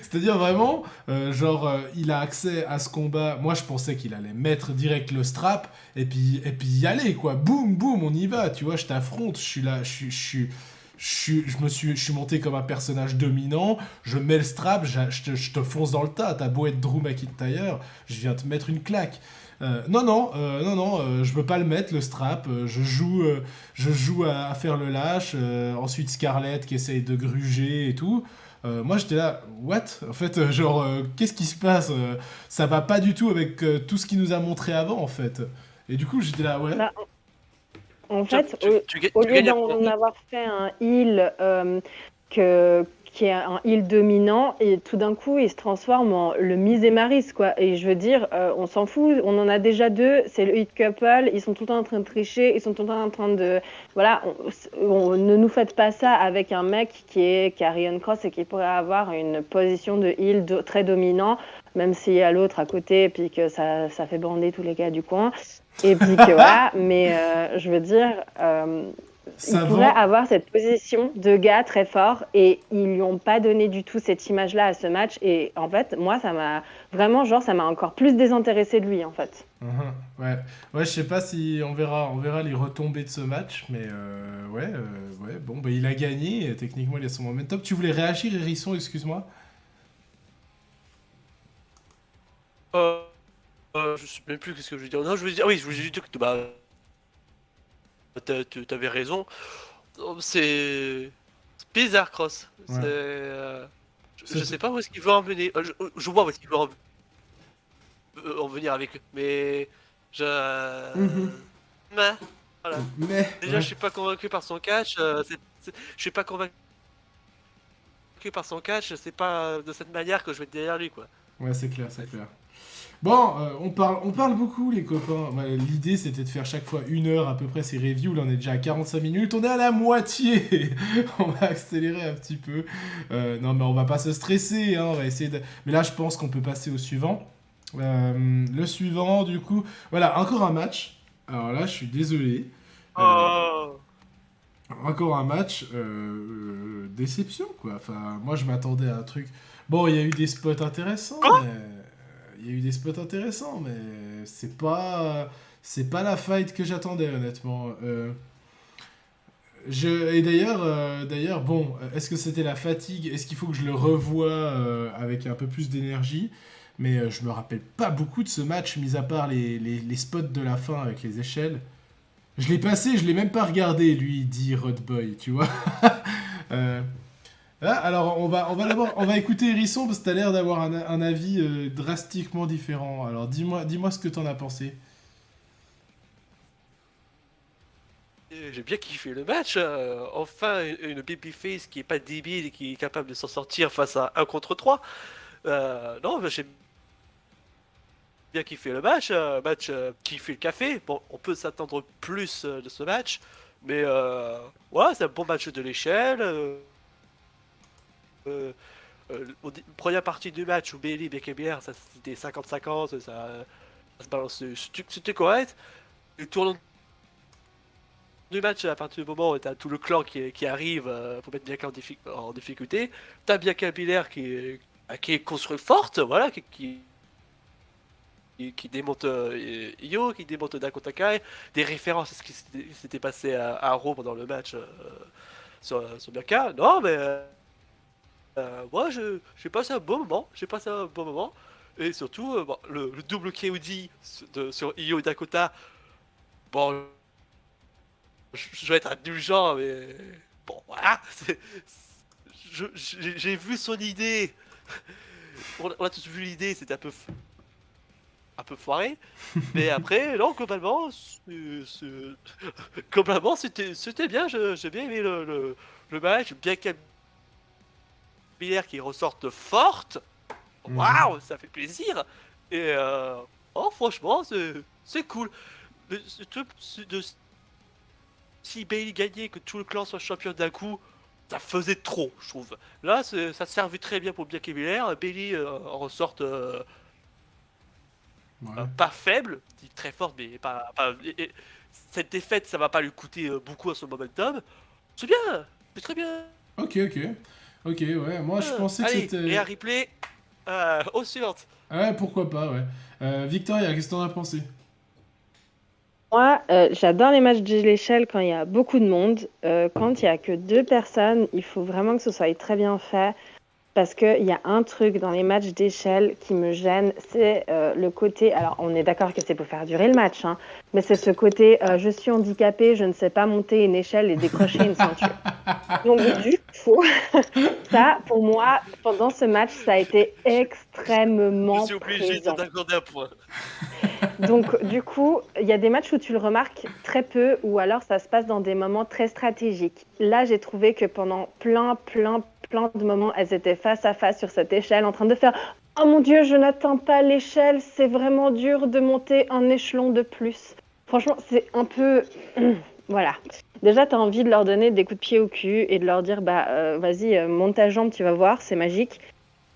c'est-à-dire vraiment, il a accès à ce combat. Moi, je pensais qu'il allait mettre direct le strap et puis y aller quoi. Boum, boum, on y va. Tu vois, je t'affronte. Je suis là, je suis monté comme un personnage dominant. Je mets le strap, je te fonce dans le tas. T'as beau être Drew McIntyre, je viens te mettre une claque. Non, je veux pas le mettre, le strap. Je joue à faire le lâche. Ensuite, Scarlett qui essaye de gruger et tout. Moi, j'étais là, what? En fait, qu'est-ce qui se passe? Ça va pas du tout avec tout ce qu'il nous a montré avant, en fait. Et du coup, j'étais là, ouais. Bah, en Tiens, fait, au tu lieu gagnes à quoi? d'en avoir fait un heal qui est un heal dominant, et tout d'un coup, il se transforme en le Misémaris, quoi. Et je veux dire, on s'en fout, on en a déjà deux, c'est le hit couple, ils sont tout le temps en train de tricher, ils sont tout le temps en train de... Voilà, ne nous faites pas ça avec un mec qui est Karrion Cross et qui pourrait avoir une position de heal très dominant, même s'il y a l'autre à côté, et puis que ça fait bander tous les gars du coin. Et puis que voilà, mais je veux dire, il Ça pourrait vend. avoir cette position de gars très fort et ils lui ont pas donné du tout cette image-là à ce match. Et en fait, moi, ça m'a vraiment, genre, ça m'a encore plus désintéressé de lui, en fait. Mhm, ouais, ouais, je sais pas si on verra les retombées de ce match, mais ouais, bon, bah, il a gagné, et techniquement il a son momentum. Tu voulais réagir, Hérisson, excuse-moi? Euh, je sais même plus qu'est-ce que je veux dire. Non, je veux dire, ah oui, je voulais dire que bah, t'avais raison. C'est bizarre, Cross. Ouais. Je sais pas où est-ce qu'il veut en venir. Je vois où est-ce qu'il veut en venir avec eux. Mais je. Mhm. Mais, voilà. Mais, Déjà, ouais. je suis pas convaincu par son catch. Je suis pas convaincu par son catch. C'est pas de cette manière que je vais être derrière lui, quoi. Ouais, c'est clair, c'est clair. Bon, on parle beaucoup, les copains. Ouais, l'idée, c'était de faire chaque fois 1 heure à peu près ces reviews. Là, on est déjà à 45 minutes. On est à la moitié. On va accélérer un petit peu. Non, mais on va pas se stresser. Hein, on va essayer de... Mais là, je pense qu'on peut passer au suivant. Le suivant, du coup... Voilà, encore un match. Alors là, je suis désolé. Oh! Encore un match. Déception, quoi. Enfin, moi, je m'attendais à un truc... Bon, il y a eu des spots intéressants, Quoi? mais... Il y a eu des spots intéressants, mais c'est pas la fight que j'attendais, honnêtement. Et d'ailleurs, bon, est-ce que c'était la fatigue? Est-ce qu'il faut que je le revoie avec un peu plus d'énergie? Mais je me rappelle pas beaucoup de ce match, mis à part les spots de la fin avec les échelles. Je l'ai passé, je l'ai même pas regardé, lui, dit Rodboy, tu vois. Euh, alors, on va écouter Hérisson parce que t'as l'air d'avoir un avis drastiquement différent. Alors, dis-moi ce que t'en as pensé. J'ai bien kiffé le match. Enfin, une babyface qui est pas débile et qui est capable de s'en sortir face à 1 contre 3. Non, mais j'ai bien kiffé le match. Match qui fait le café. Bon, on peut s'attendre plus de ce match. Mais ouais, c'est un bon match de l'échelle. Première partie du match où Bailey et Beckebierre, ça c'était 50-50, ça se balance, c'était correct. Le tournant du match, à partir du moment où t'as tout le clan qui arrive pour mettre Bianca en difficulté, t'as Bianca Belair qui est construite forte, voilà, qui démonte Io, qui démonte Dakota Kai, des références à ce qui s'était passé à Raw pendant le match sur Bianca. Non, mais moi, j'ai passé un bon moment. J'ai passé un bon moment. Et surtout, bon, le double KOD sur Io et Dakota. Bon, je vais être indulgent, mais bon, voilà. J'ai vu son idée. On a tous vu l'idée, c'était un peu foiré. Mais après, non, globalement, globalement, c'était bien. J'ai bien aimé le match. Bien qu'il Belair qui ressorte forte. Mhm. Waouh, ça fait plaisir. Et oh, franchement, c'est cool. Mais si Bailey gagnait, que tout le clan soit champion d'un coup, ça faisait trop, je trouve. Là, ça servait très bien pour Bianca Belair. Bailey en ressorte Ouais. pas faible, dit très forte, mais cette défaite, ça va pas lui coûter beaucoup à son momentum. C'est bien, c'est très bien. Ok, ok. Ok, ouais. Moi, je pensais que Allez, et c'était... un replay au suivante. Ouais, pourquoi pas, ouais. Victoria, qu'est-ce que t'en as pensé? Moi, j'adore les matchs de l'échelle quand il y a beaucoup de monde. Quand il y a que 2 personnes, il faut vraiment que ce soit très bien fait. Parce qu'il y a un truc dans les matchs d'échelle qui me gêne, c'est le côté. Alors, on est d'accord que c'est pour faire durer le match, hein, mais c'est ce côté je suis handicapé, je ne sais pas monter une échelle et décrocher une ceinture. Donc, du coup, ça, pour moi, pendant ce match, ça a été Je extrêmement suis obligé de présent. t'accorder un point. Donc, du coup, il y a des matchs où tu le remarques très peu, ou alors ça se passe dans des moments très stratégiques. Là, j'ai trouvé que pendant plein de moments, elles étaient face à face sur cette échelle, en train de faire « Oh mon Dieu, je n'atteins pas l'échelle, c'est vraiment dur de monter un échelon de plus. » Franchement, c'est un peu... Voilà. Déjà, tu as envie de leur donner des coups de pied au cul et de leur dire « Bah, vas-y, monte ta jambe, tu vas voir, c'est magique. »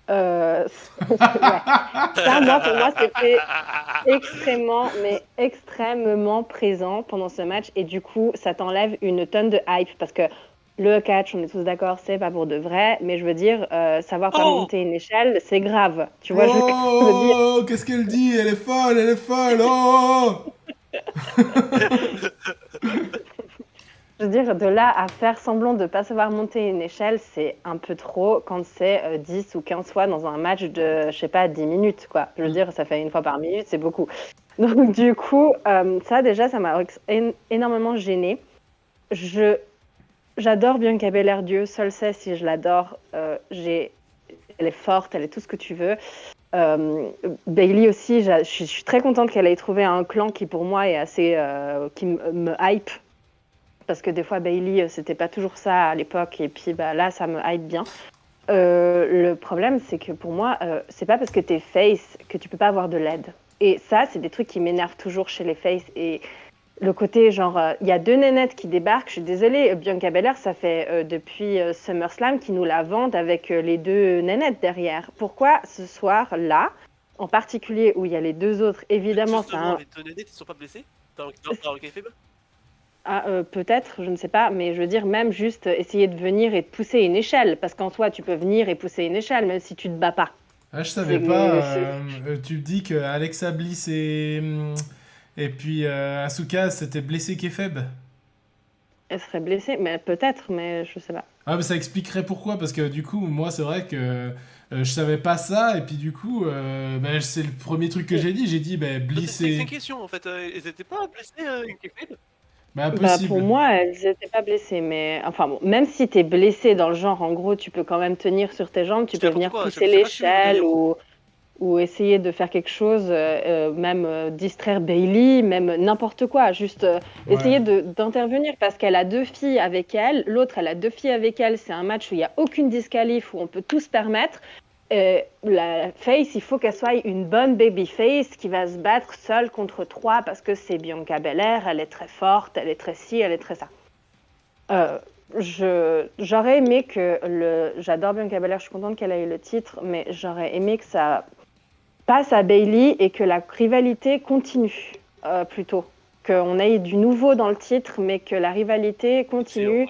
Ouais. Ça, moi, pour moi, c'était extrêmement présent pendant ce match. Et du coup, ça t'enlève une tonne de hype parce que le catch, on est tous d'accord, c'est pas pour de vrai. Mais je veux dire, savoir pas Oh, monter une échelle, c'est grave. Tu vois, je veux dire, Oh, qu'est-ce qu'elle dit? Elle est folle, elle est folle. Oh! de là à faire semblant de pas savoir monter une échelle, c'est un peu trop quand c'est 10 ou 15 fois dans un match de, je sais pas, 10 minutes, quoi. Je veux dire, ça fait une fois par minute, c'est beaucoup. Donc, du coup, ça, déjà, ça m'a énormément gênée. Je J'adore Bianca Belair, Dieu seul sait si je l'adore. Elle est forte, elle est tout ce que tu veux. Bailey aussi, je suis très contente qu'elle ait trouvé un clan qui pour moi est assez, qui me hype. Parce que des fois Bailey, c'était pas toujours ça à l'époque, et puis bah, là ça me hype bien. Le problème c'est que pour moi, c'est pas parce que t'es face que tu peux pas avoir de l'aide. Et ça, c'est des trucs qui m'énervent toujours chez les faces. Et le côté genre, il y a deux nénettes qui débarquent, je suis désolée, Bianca Belair, ça fait depuis SummerSlam qu'ils nous la vendent avec les deux nénettes derrière. Pourquoi ce soir-là, en particulier où il y a les deux autres, évidemment, Justement, les deux nénettes, ils sont pas blessés dans le kayfabe? Peut-être, je ne sais pas, mais je veux dire, même juste essayer de venir et de pousser une échelle, parce qu'en soi, tu peux venir et pousser une échelle, même si tu te bats pas. Ah, je savais pas. Tu me dis que Alexa Bliss et puis Asuka s'étaient blessés Kefeb. Elle serait blessée, mais peut-être, mais je sais pas. Ah, mais ça expliquerait pourquoi, parce que du coup, moi, c'est vrai que je savais pas ça, et puis du coup, bah, c'est le premier truc que j'ai dit. J'ai dit, bah, Bliss C'est une et. question en fait. Ils étaient pas blessés, kayfabe? Bah, Bah, pour possible. moi, elles n'étaient pas blessées, mais enfin bon, même si tu es blessé dans le genre, en gros, tu peux quand même tenir sur tes jambes, tu C'est peux n'importe venir quoi, pousser j'ai pas suivi le l'échelle délire. ou essayer de faire quelque chose, même distraire Bailey, même n'importe quoi, juste essayer Ouais. d'intervenir parce qu'elle a deux filles avec elle, l'autre elle a deux filles avec elle, c'est un match où il n'y a aucune disqualif, où on peut tout se permettre. La face, il faut qu'elle soit une bonne baby face qui va se battre seule contre trois parce que c'est Bianca Belair, elle est très forte, elle est très ci, elle est très ça. Euh, j'aurais aimé que j'adore Bianca Belair, je suis contente qu'elle ait eu le titre, mais j'aurais aimé que ça passe à Bailey et que la rivalité continue plutôt. Qu'on ait du nouveau dans le titre, mais que la rivalité continue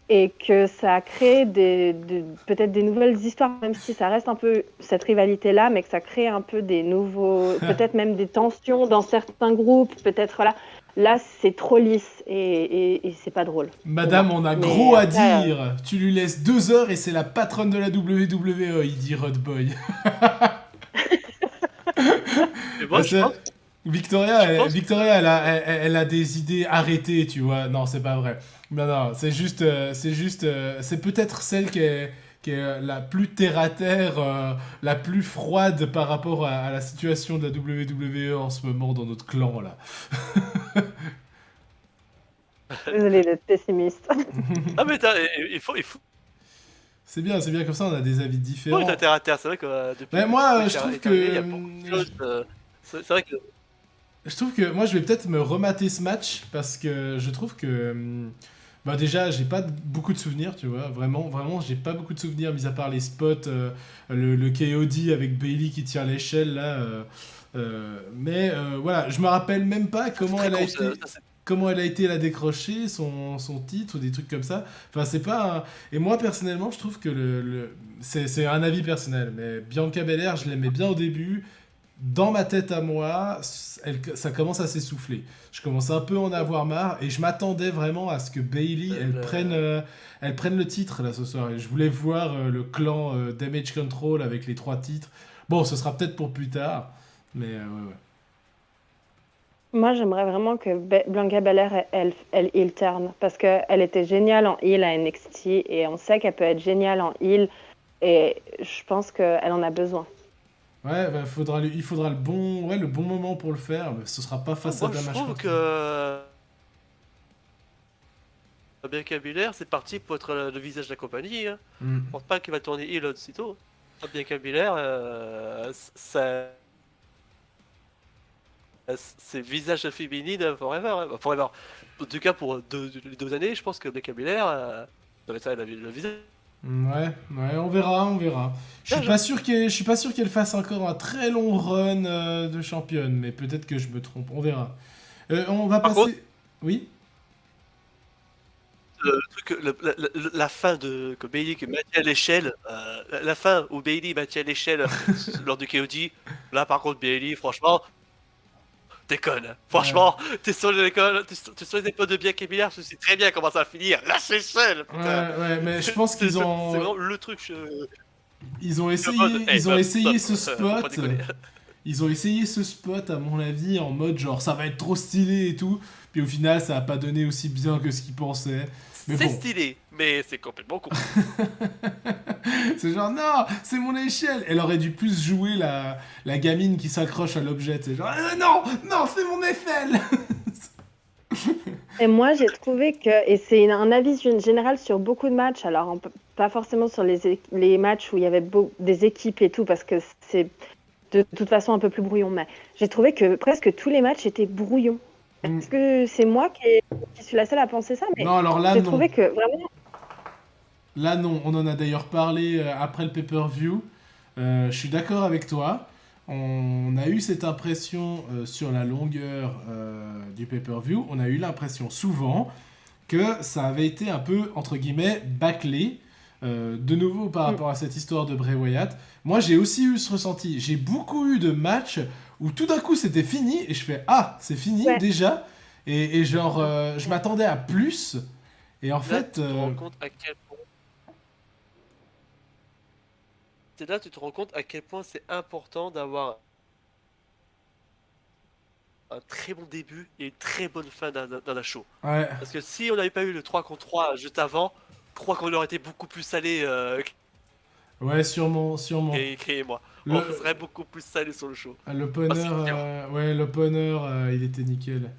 et que ça crée peut-être des nouvelles histoires, même si ça reste un peu cette rivalité-là, mais que ça crée un peu des nouveaux, peut-être même des tensions dans certains groupes, peut-être voilà. Là, c'est trop lisse et c'est pas drôle pour Madame, moi. on a Mais gros à après, dire. Tu lui laisses 2 heures et c'est la patronne de la WWE, il dit Rod Boy. Et moi, Parce que je pense Victoria, elle a des idées arrêtées, tu vois. Non, c'est pas vrai. Non, non, c'est peut-être celle qui est la plus terre à terre, la plus froide par rapport à la situation de la WWE en ce moment dans notre clan là. désolée d'être pessimiste. ah mais il faut C'est bien comme ça, on a des avis être différents. terre à terre. C'est vrai que Mais depuis que moi, Twitch est arrivé, il y a beaucoup de choses. C'est vrai que je trouve que moi je vais peut-être me remater ce match parce que je trouve que bah déjà j'ai pas beaucoup de souvenirs, tu vois, vraiment j'ai pas beaucoup de souvenirs mis à part les spots, le KOD avec Bailey qui tire l'échelle là, mais voilà, je me rappelle même pas c'est très con. comment elle a été la décrocher, son titre ou des trucs comme ça. Enfin c'est pas et moi personnellement je trouve que c'est un avis personnel, mais Bianca Belair je l'aimais bien au début. Dans ma tête à moi, ça commence à s'essouffler. Je commence un peu à en avoir marre et je m'attendais vraiment à ce que Bailey elle prenne le titre là ce soir. Et je voulais voir le clan Damage Control avec les 3 titres. Bon, ce sera peut-être pour plus tard, mais ouais, ouais. Moi, j'aimerais vraiment que Bianca Belair, elle heel turn, parce qu'elle était géniale en heel à NXT, et on sait qu'elle peut être géniale en heel, et je pense qu'elle en a besoin. Ouais, bah, il faudra le bon moment pour le faire, mais ce sera pas face à Moi, je Damage trouve Control. que Bianca Belair, c'est parti pour être le visage de la compagnie. Hein. Hmm. Je pense pas qu'il va tourner heel aussitôt. Bianca Belair, c'est visage féminine forever. Hein. Bah, forever. En tout cas, pour les 2 années, je pense que Bianca Belair, ça va être le visage. Ouais, ouais, on verra, on verra. Je suis pas sûr qu'elle fasse encore un très long run de championne, mais peut-être que je me trompe, on verra. On va Par contre, passer. Oui? le truc, la fin de que Bailey qui maintient l'échelle, la fin où Bailey maintient l'échelle lors du KOD, là par contre Bailey, franchement, déconne. Hein. Ouais. Franchement, t'es sur les épaules de Bianca Belair, je sais très bien comment ça va finir. Lâche l'échelle, Ouais, putain. ouais, mais je pense C'est vraiment le truc. Hey, ils ont meuf, essayé ce stop, faut pas spot. déconner. Ils ont essayé ce spot, à mon avis, en mode genre ça va être trop stylé et tout. Puis au final, ça a pas donné aussi bien que ce qu'ils pensaient. Mais C'est bon. stylé, mais c'est complètement con. C'est genre, non, c'est mon échelle. Elle aurait dû plus jouer la gamine qui s'accroche à l'objet. C'est genre, non, non, c'est mon échelle. Et moi, j'ai trouvé que, et c'est un avis général sur beaucoup de matchs, alors pas forcément sur les matchs où il y avait des équipes et tout, parce que c'est de toute façon un peu plus brouillon, mais j'ai trouvé que presque tous les matchs étaient brouillons. Mm. Est-ce que c'est moi qui suis la seule à penser ça? Mais Non, alors là, j'ai non. trouvé que vraiment. Là, non. On en a d'ailleurs parlé après le pay-per-view. Je suis d'accord avec toi. On a eu cette impression sur la longueur du pay-per-view. On a eu l'impression souvent que ça avait été un peu, entre guillemets, bâclé. De nouveau par rapport à cette histoire de Bray Wyatt. Moi, j'ai aussi eu ce ressenti. J'ai beaucoup eu de matchs où tout d'un coup c'était fini et je fais ah, c'est fini Ouais. déjà. Et genre, je m'attendais à plus. Et en Là, fait, tu te rends compte à quel point. C'est là, tu te rends compte à quel point c'est important d'avoir un très bon début et une très bonne fin d'un show. ouais, Parce que si on n'avait pas eu le 3 contre 3 juste avant, je crois qu'on aurait été beaucoup plus salé, ouais, sûrement, sûrement. et moi. On Le, serait beaucoup plus salé sur le show. l'opener, Ah, c'est sûr. ouais, l'opener, il était nickel.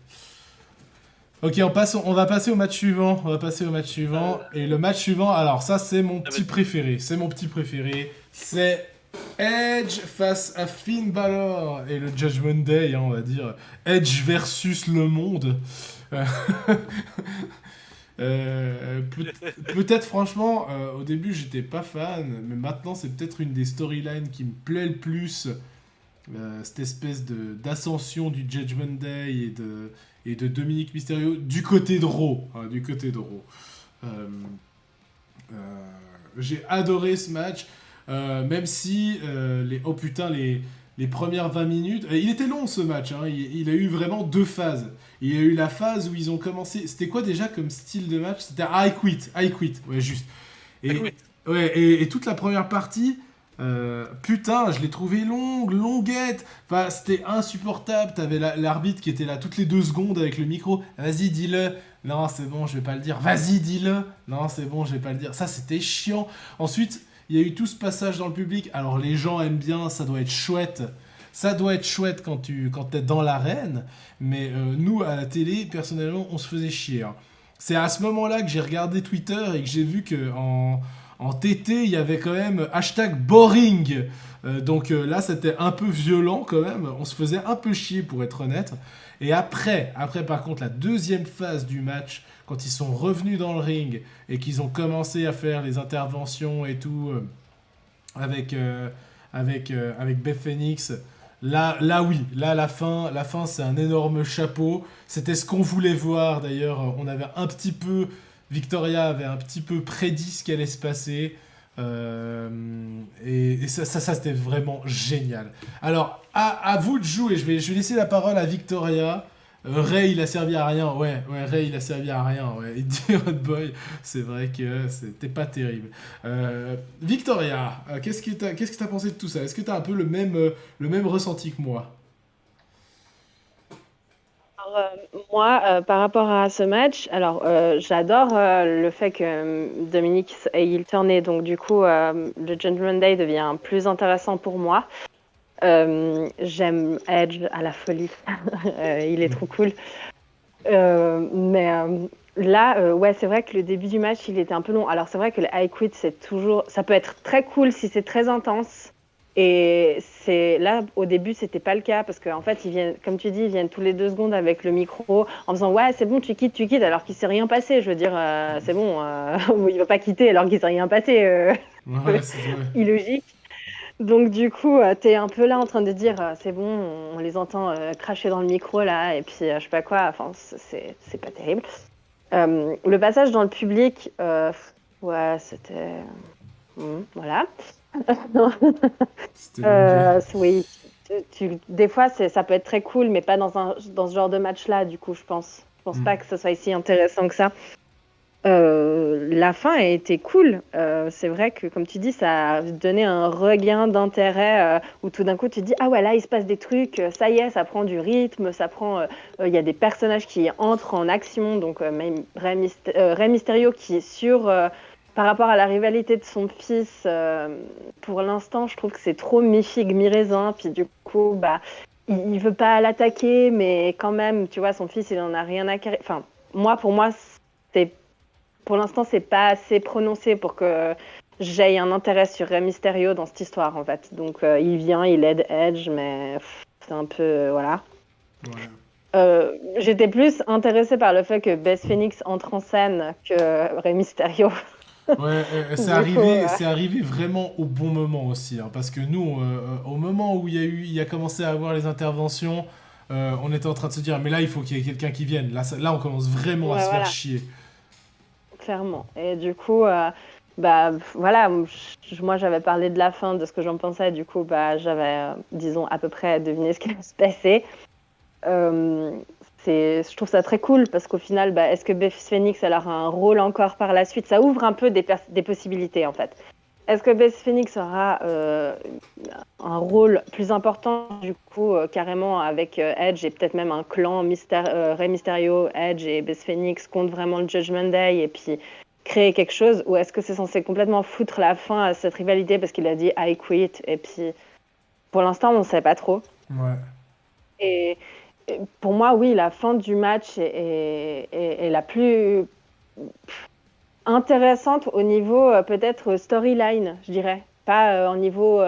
Ok, on va passer au match suivant. On va passer au match suivant. Et le match suivant, alors ça c'est mon petit préféré. C'est mon petit préféré. C'est Edge face à Finn Balor. Et le Judgment Day, hein, on va dire. Edge versus le monde. Euh, peut-être franchement, au début j'étais pas fan. Mais maintenant c'est peut-être une des storylines qui me plaît le plus. Cette espèce d'ascension du Judgment Day et de Dominique Mysterio du côté de Raw. Hein, du côté de Raw. Euh, euh, j'ai adoré ce match, même si oh putain, les premières 20 minutes. Il était long ce match, hein, il a eu vraiment deux phases. Il y a eu la phase où ils ont commencé. C'était quoi déjà comme style de match? C'était I quit, ouais, juste. Et, Oui. ouais, et toute la première partie. Putain, je l'ai trouvé longuette. Enfin, c'était insupportable. T'avais l'arbitre qui était là toutes les 2 secondes avec le micro. Vas-y, dis-le. Non, c'est bon, je vais pas le dire. Vas-y, dis-le. Non, c'est bon, je vais pas le dire. Ça, c'était chiant. Ensuite, il y a eu tout ce passage dans le public. Alors, les gens aiment bien, ça doit être chouette. Ça doit être chouette quand t'es dans l'arène. Mais nous, à la télé, personnellement, on se faisait chier. Hein. C'est à ce moment-là que j'ai regardé Twitter et que j'ai vu que en TT, il y avait quand même hashtag boring. Donc là, c'était un peu violent quand même. On se faisait un peu chier pour être honnête. Et après par contre, la deuxième phase du match, quand ils sont revenus dans le ring et qu'ils ont commencé à faire les interventions et tout avec Beth Phoenix, là oui, là la fin c'est un énorme chapeau. C'était ce qu'on voulait voir d'ailleurs. On avait un petit peu Victoria avait un petit peu prédit ce qui allait se passer. Et ça c'était vraiment génial. Alors, à vous de jouer. Je vais laisser la parole à Victoria. Ray, il a servi à rien. Ouais, Ray, il a servi à rien. Ouais. Et dit Hot Boy, c'est vrai que c'était pas terrible. Victoria, qu'est-ce que t'as pensé de tout ça? Est-ce que t'as un peu le même ressenti que moi? Alors, moi, par rapport à ce match, alors j'adore le fait que Dominique ait heel turné, donc du coup, le Judgment Day devient plus intéressant pour moi. J'aime Edge à la folie, il est trop cool. Mais là, ouais, c'est vrai que le début du match, il était un peu long. Alors c'est vrai que le I Quit, ça peut être très cool si c'est très intense. Et c'est là, au début, c'était pas le cas parce qu'en fait, ils viennent, comme tu dis, ils viennent tous les 2 secondes avec le micro en faisant ouais, c'est bon, tu quittes, alors qu'il s'est rien passé. Je veux dire, c'est bon, il va pas quitter alors qu'il s'est rien passé. Ouais, c'est vrai. Illogique. Donc du coup, t'es un peu là en train de dire c'est bon, on les entend cracher dans le micro là, et puis je sais pas quoi. Enfin, c'est pas terrible. Le passage dans le public, ouais, c'était voilà. C'était longuet. Oui, des fois, ça peut être très cool, mais pas dans ce genre de match-là, du coup, je pense. Je pense pas que ce soit si intéressant que ça. La fin a été cool. C'est vrai que, comme tu dis, ça a donné un regain d'intérêt où tout d'un coup tu te dis ah ouais là il se passe des trucs, ça y est, ça prend du rythme, ça prend. Il y a des personnages qui entrent en action, donc même Rey Mysterio qui est par rapport à la rivalité de son fils. Pour l'instant, je trouve que c'est trop mi-figue mi-raisin, puis du coup bah il veut pas l'attaquer, mais quand même, tu vois, son fils il en a rien à carrer. Enfin pour moi c'est pour l'instant, c'est pas assez prononcé pour que j'aie un intérêt sur Rey Mysterio dans cette histoire, en fait. Donc, il vient, il aide Edge, mais c'est un peu... voilà. Ouais. J'étais plus intéressée par le fait que Beth Phoenix entre en scène que Rey Mysterio. Ouais, Du coup, c'est arrivé vraiment au bon moment aussi, hein, parce que nous, au moment où il a commencé à avoir les interventions, on était en train de se dire, mais là, il faut qu'il y ait quelqu'un qui vienne. Là, on commence vraiment à ouais, se faire voilà, chier. clairement. Et du coup, bah, voilà, moi, j'avais parlé de la fin, de ce que j'en pensais. Du coup, bah, j'avais, disons, à peu près deviné ce qui allait se passer. Euh, je trouve ça très cool parce qu'au final, bah, est-ce que Beth Phoenix elle aura un rôle encore par la suite? Ça ouvre un peu des possibilités en fait. Est-ce que Beth Phoenix aura un rôle plus important du coup carrément avec Edge et peut-être même un clan Rey Mysterio, Edge et Beth Phoenix contre vraiment le Judgment Day et puis créer quelque chose, ou est-ce que c'est censé complètement foutre la fin à cette rivalité parce qu'il a dit I quit et puis pour l'instant on ne sait pas trop. Ouais. Et pour moi, oui, la fin du match est la plus intéressante au niveau peut-être storyline, je dirais. Pas au niveau,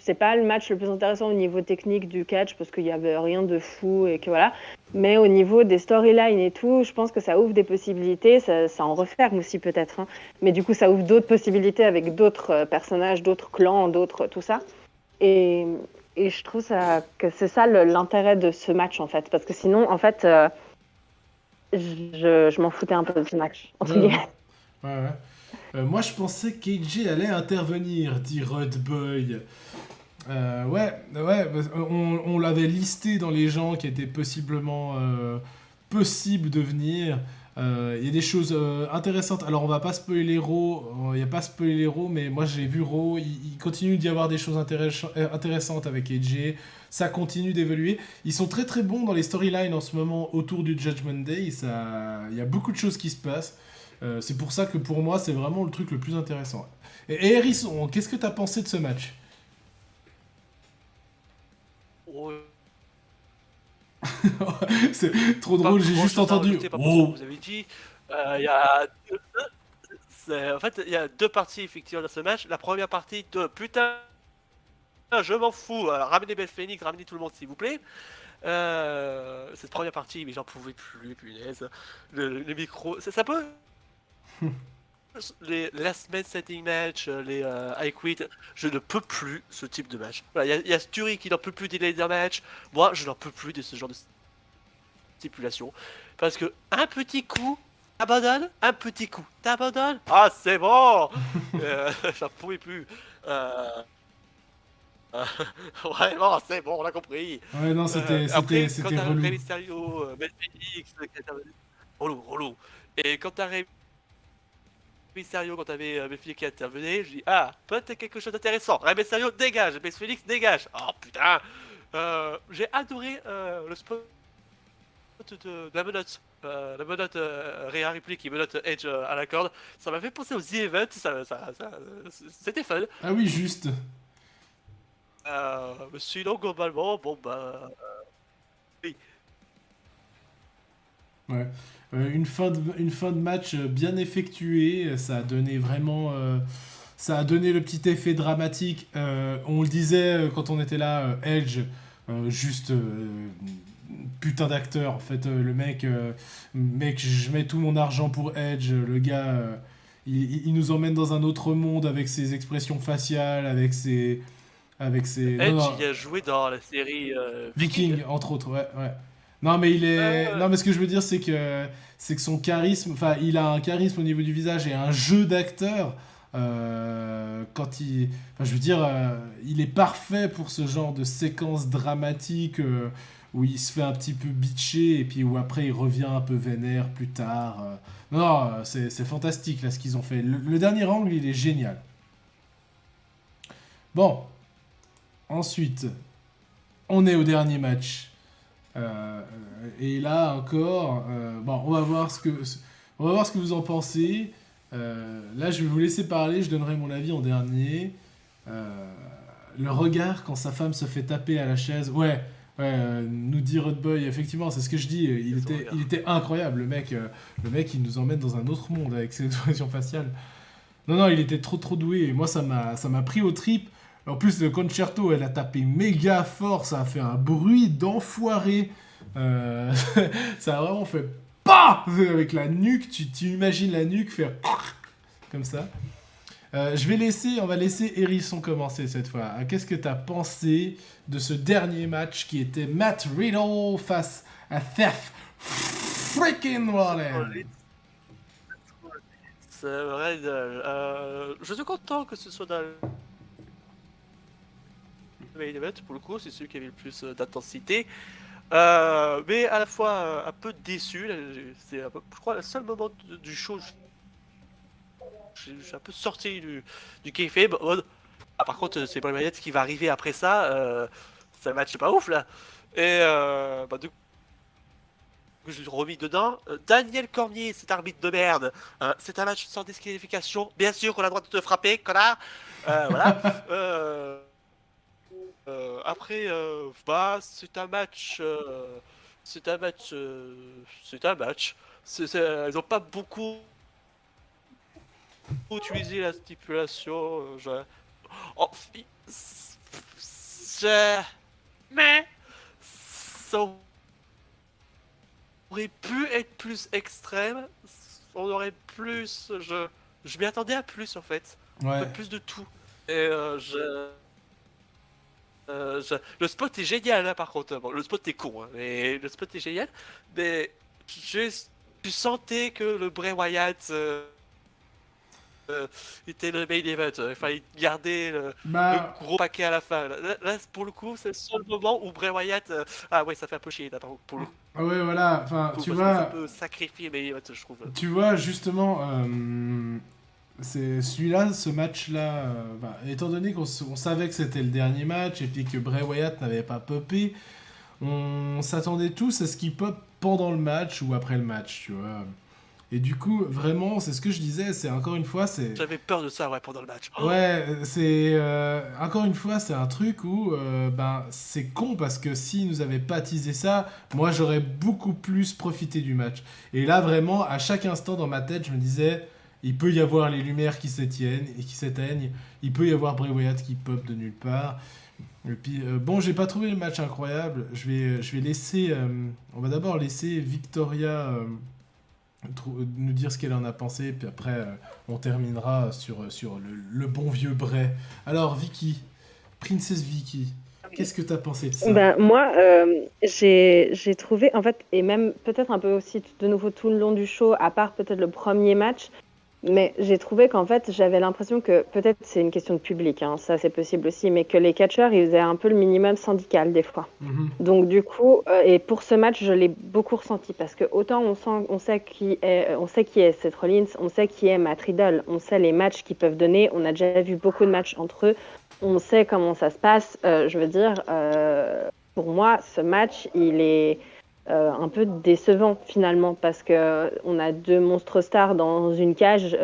c'est pas le match le plus intéressant au niveau technique du catch parce qu'il y avait rien de fou et que voilà. Mais au niveau des storylines et tout, je pense que ça ouvre des possibilités. Ça en referme aussi peut-être, hein. Mais du coup, ça ouvre d'autres possibilités avec d'autres personnages, d'autres clans, d'autres tout ça. Et, et je trouve que c'est ça l'intérêt de ce match, en fait. Parce que sinon, en fait, je m'en foutais un peu de ce match, Ouais, entre ouais. guillemets. Ouais, ouais. Moi, je pensais qu'AJ allait intervenir, dit Rod Boy. Ouais, ouais, on l'avait listé dans les gens qui étaient possiblement possibles de venir. Il y a des choses intéressantes. Alors, on va pas spoiler Raw, il n'y a pas spoiler Raw, mais moi j'ai vu Raw. Il continue d'y avoir des choses intéressantes avec AJ. Ça continue d'évoluer. Ils sont très très bons dans les storylines en ce moment autour du Judgment Day. Il y a beaucoup de choses qui se passent. C'est pour ça que pour moi, c'est vraiment le truc le plus intéressant. Et Hérisson, qu'est-ce que tu as pensé de ce match? Oh, C'est trop pas drôle, j'ai juste grand-chose à entendu rajouter par rapport à ce que Oh. vous avez dit. Il y a en fait, il y a deux parties effectivement dans ce match. La première partie de putain, je m'en fous. Ramenez Beth Phoenix, ramenez tout le monde s'il vous plaît. Cette première partie, mais j'en pouvais plus, punaise. Le micro, ça peut. Les last man standing match, les I quit, je ne peux plus ce type de match. Voilà, il y a Sturi qui n'en peut plus des leader match. Moi, je n'en peux plus de ce genre de stipulation. Parce que un petit coup, t'abandonnes, un petit coup, t'abandonnes. Ah, c'est bon. J'en pouvais plus. Euh, euh, Vraiment, c'est bon, on a compris. Ouais, non, Après, quand c'était t'as relou. Rey Mysterio, Beth Phoenix, relou, relou. Et quand t'as Rey Mysterio, quand t'avais Beth qui intervenait, je dis ah, peut-être quelque chose d'intéressant. Rey Mysterio, dégage. Beth Phoenix, dégage. Oh putain. J'ai adoré le spot de la menotte. La menotte Rhea Ripley qui menotte Edge à la corde. Ça m'a fait penser aux The Event. C'était fun. Ah oui, juste. Mais sinon, globalement, bon bah. Oui. Ouais. Une fin de match bien effectuée, ça a donné vraiment... ça a donné le petit effet dramatique. On le disait quand on était là, Edge, juste putain d'acteur. En fait, le mec, je mets tout mon argent pour Edge. Le gars, il nous emmène dans un autre monde avec ses expressions faciales, avec ses... Non, Edge, non, il a joué dans la série Viking. Viking, entre autres, ouais, ouais. Non, mais il est. Euh, Non, mais ce que je veux dire, c'est que son charisme. Enfin, il a un charisme au niveau du visage et un jeu d'acteur. Quand il. Enfin, je veux dire, il est parfait pour ce genre de séquence dramatique où il se fait un petit peu bitcher et puis où après il revient un peu vénère plus tard. Non, c'est fantastique là ce qu'ils ont fait. Le dernier angle, il est génial. Bon, ensuite, on est au dernier match. Et là encore, bon, on va voir ce que vous en pensez. Là, je vais vous laisser parler, je donnerai mon avis en dernier. Le regard quand sa femme se fait taper à la chaise. Ouais, nous dit Rodboy, effectivement, c'est ce que je dis. Il était incroyable, le mec, il nous emmène dans un autre monde avec ses expressions faciales. Non, il était trop doué. Et moi, ça m'a pris aux tripes. En plus, le concerto, elle a tapé méga fort. Ça a fait un bruit d'enfoiré. Euh, ça a vraiment fait PAH avec la nuque. Tu imagines la nuque faire comme ça. On va laisser Hérisson commencer cette fois. Qu'est-ce que tu as pensé de ce dernier match qui était Matt Riddle face à Seth freaking Rollins? C'est vrai, je suis content que ce soit dans le main event, pour le coup, c'est celui qui avait le plus d'intensité. Mais à la fois un peu déçu, là, c'est je crois le seul moment du show, je suis un peu sorti du kayfabe. Par contre, c'est Bray Wyatt qui va arriver après ça, c'est un match pas ouf là. Et du coup, je suis remis dedans. Daniel Cormier, cet arbitre de merde, c'est un match sans disqualification. Bien sûr qu'on a le droit de te frapper, connard. Voilà. Après, c'est un match. C'est un match. C'est un match. Ils n'ont pas beaucoup utilisé la stipulation. Oh, mais ça aurait pu être plus extrême. On aurait plus. Je m'y attendais à plus en fait. Un Ouais. peu plus de tout. Et le spot est génial là par contre. Bon, le spot est con, hein, mais le spot est génial. Mais tu sentais que le Bray Wyatt était le main event. Il fallait garder le Bah, gros paquet à la fin. Là, pour le coup, c'est le seul moment où Bray Wyatt. Ah ouais, ça fait un peu chier là pour le ouais, voilà. Enfin, coup, tu parce que ça vois, peut sacrifier le main event, je trouve. justement, c'est celui-là, ce match-là, étant donné on savait que c'était le dernier match et puis que Bray Wyatt n'avait pas popé, on s'attendait tous à ce qu'il pop pendant le match ou après le match, tu vois. Et du coup, vraiment, c'est ce que je disais, c'est encore une fois, c'est... J'avais peur de ça, ouais, pendant le match. Ouais, c'est... encore une fois, c'est un truc où, c'est con parce que s'ils nous avaient pas teasé ça, moi, j'aurais beaucoup plus profité du match. Et là, vraiment, à chaque instant dans ma tête, je me disais, il peut y avoir les lumières qui s'éteignent, il peut y avoir Bray Wyatt qui pop de nulle part. Et puis, bon, j'ai pas trouvé le match incroyable. Je vais laisser... on va d'abord laisser Victoria... nous dire ce qu'elle en a pensé, puis après on terminera sur le bon vieux Bray. Alors Vicky, Princess Vicky, qu'est-ce que t'as pensé de ça? Ben, moi, j'ai trouvé, en fait, et même peut-être un peu aussi de nouveau tout le long du show, à part peut-être le premier match, mais j'ai trouvé qu'en fait, j'avais l'impression que peut-être c'est une question de public, hein, ça c'est possible aussi, mais que les catcheurs, ils faisaient un peu le minimum syndical des fois. Mhm. Donc du coup, et pour ce match, je l'ai beaucoup ressenti parce que autant on sait qui est Seth Rollins, on sait qui est Matt Riddle, on sait les matchs qu'ils peuvent donner, on a déjà vu beaucoup de matchs entre eux, on sait comment ça se passe. Je veux dire, pour moi, ce match, il est un peu décevant finalement parce que on a deux monstres stars dans une cage.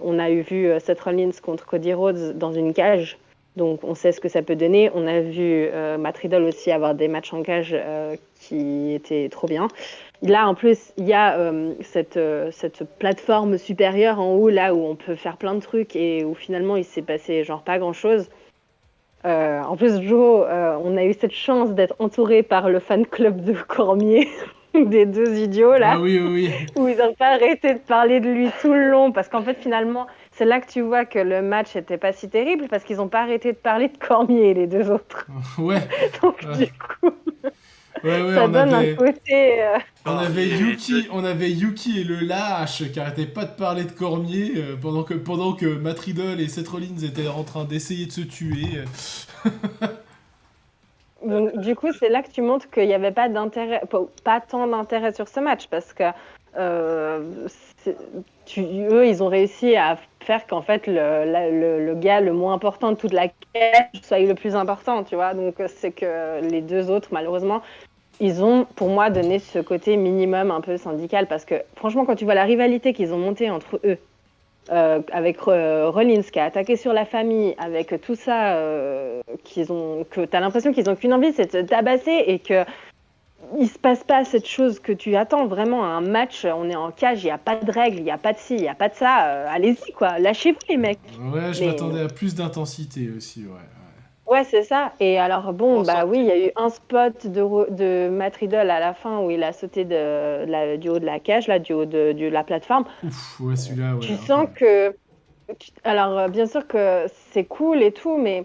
On a vu Seth Rollins contre Cody Rhodes dans une cage. Donc on sait ce que ça peut donner. On a vu Matt Riddle aussi avoir des matchs en cage qui étaient trop bien. Là en plus il y a cette plateforme supérieure en haut là où on peut faire plein de trucs et où finalement il s'est passé genre pas grand chose. En plus Joe, on a eu cette chance d'être entouré par le fan club de Cormier. Des deux idiots là, Ah oui, oui, oui. où ils n'ont pas arrêté de parler de lui tout le long, parce qu'en fait finalement c'est là que tu vois que le match était pas si terrible, parce qu'ils n'ont pas arrêté de parler de Cormier les deux autres. Ouais, Donc ouais, du coup ouais, ça on donne un avait... côté... On avait Yuki et le lâche qui arrêtaient pas de parler de Cormier pendant que Matt Riddle et Seth Rollins étaient en train d'essayer de se tuer. Donc, du coup, c'est là que tu montres qu'il n'y avait pas d'intérêt, pas tant d'intérêt sur ce match parce que euh, c'est- eux, ils ont réussi à faire qu'en fait le gars le moins important de toute la quête soit le plus important, tu vois. Donc, c'est que les deux autres, malheureusement, ils ont, pour moi, donné ce côté minimum un peu syndical parce que, franchement, quand tu vois la rivalité qu'ils ont montée entre eux, avec Rollins qui a attaqué sur la famille, avec tout ça, que tu as l'impression qu'ils n'ont qu'une envie, c'est de te tabasser et que il se passe pas cette chose que tu attends vraiment à un match. On est en cage, il n'y a pas de règles, il n'y a pas de ci, il n'y a pas de ça. Allez-y, quoi, lâchez-vous les mecs. Ouais, je Mais m'attendais à plus d'intensité aussi, ouais. ouais, c'est ça. Et alors, bon, On sent bah oui, il y a eu un spot de Matt Riddle à la fin où il a sauté du haut de la cage, là, du haut de la plateforme. Ouf, ouais, celui-là, ouais. Tu sens que. Alors, bien sûr que c'est cool et tout, mais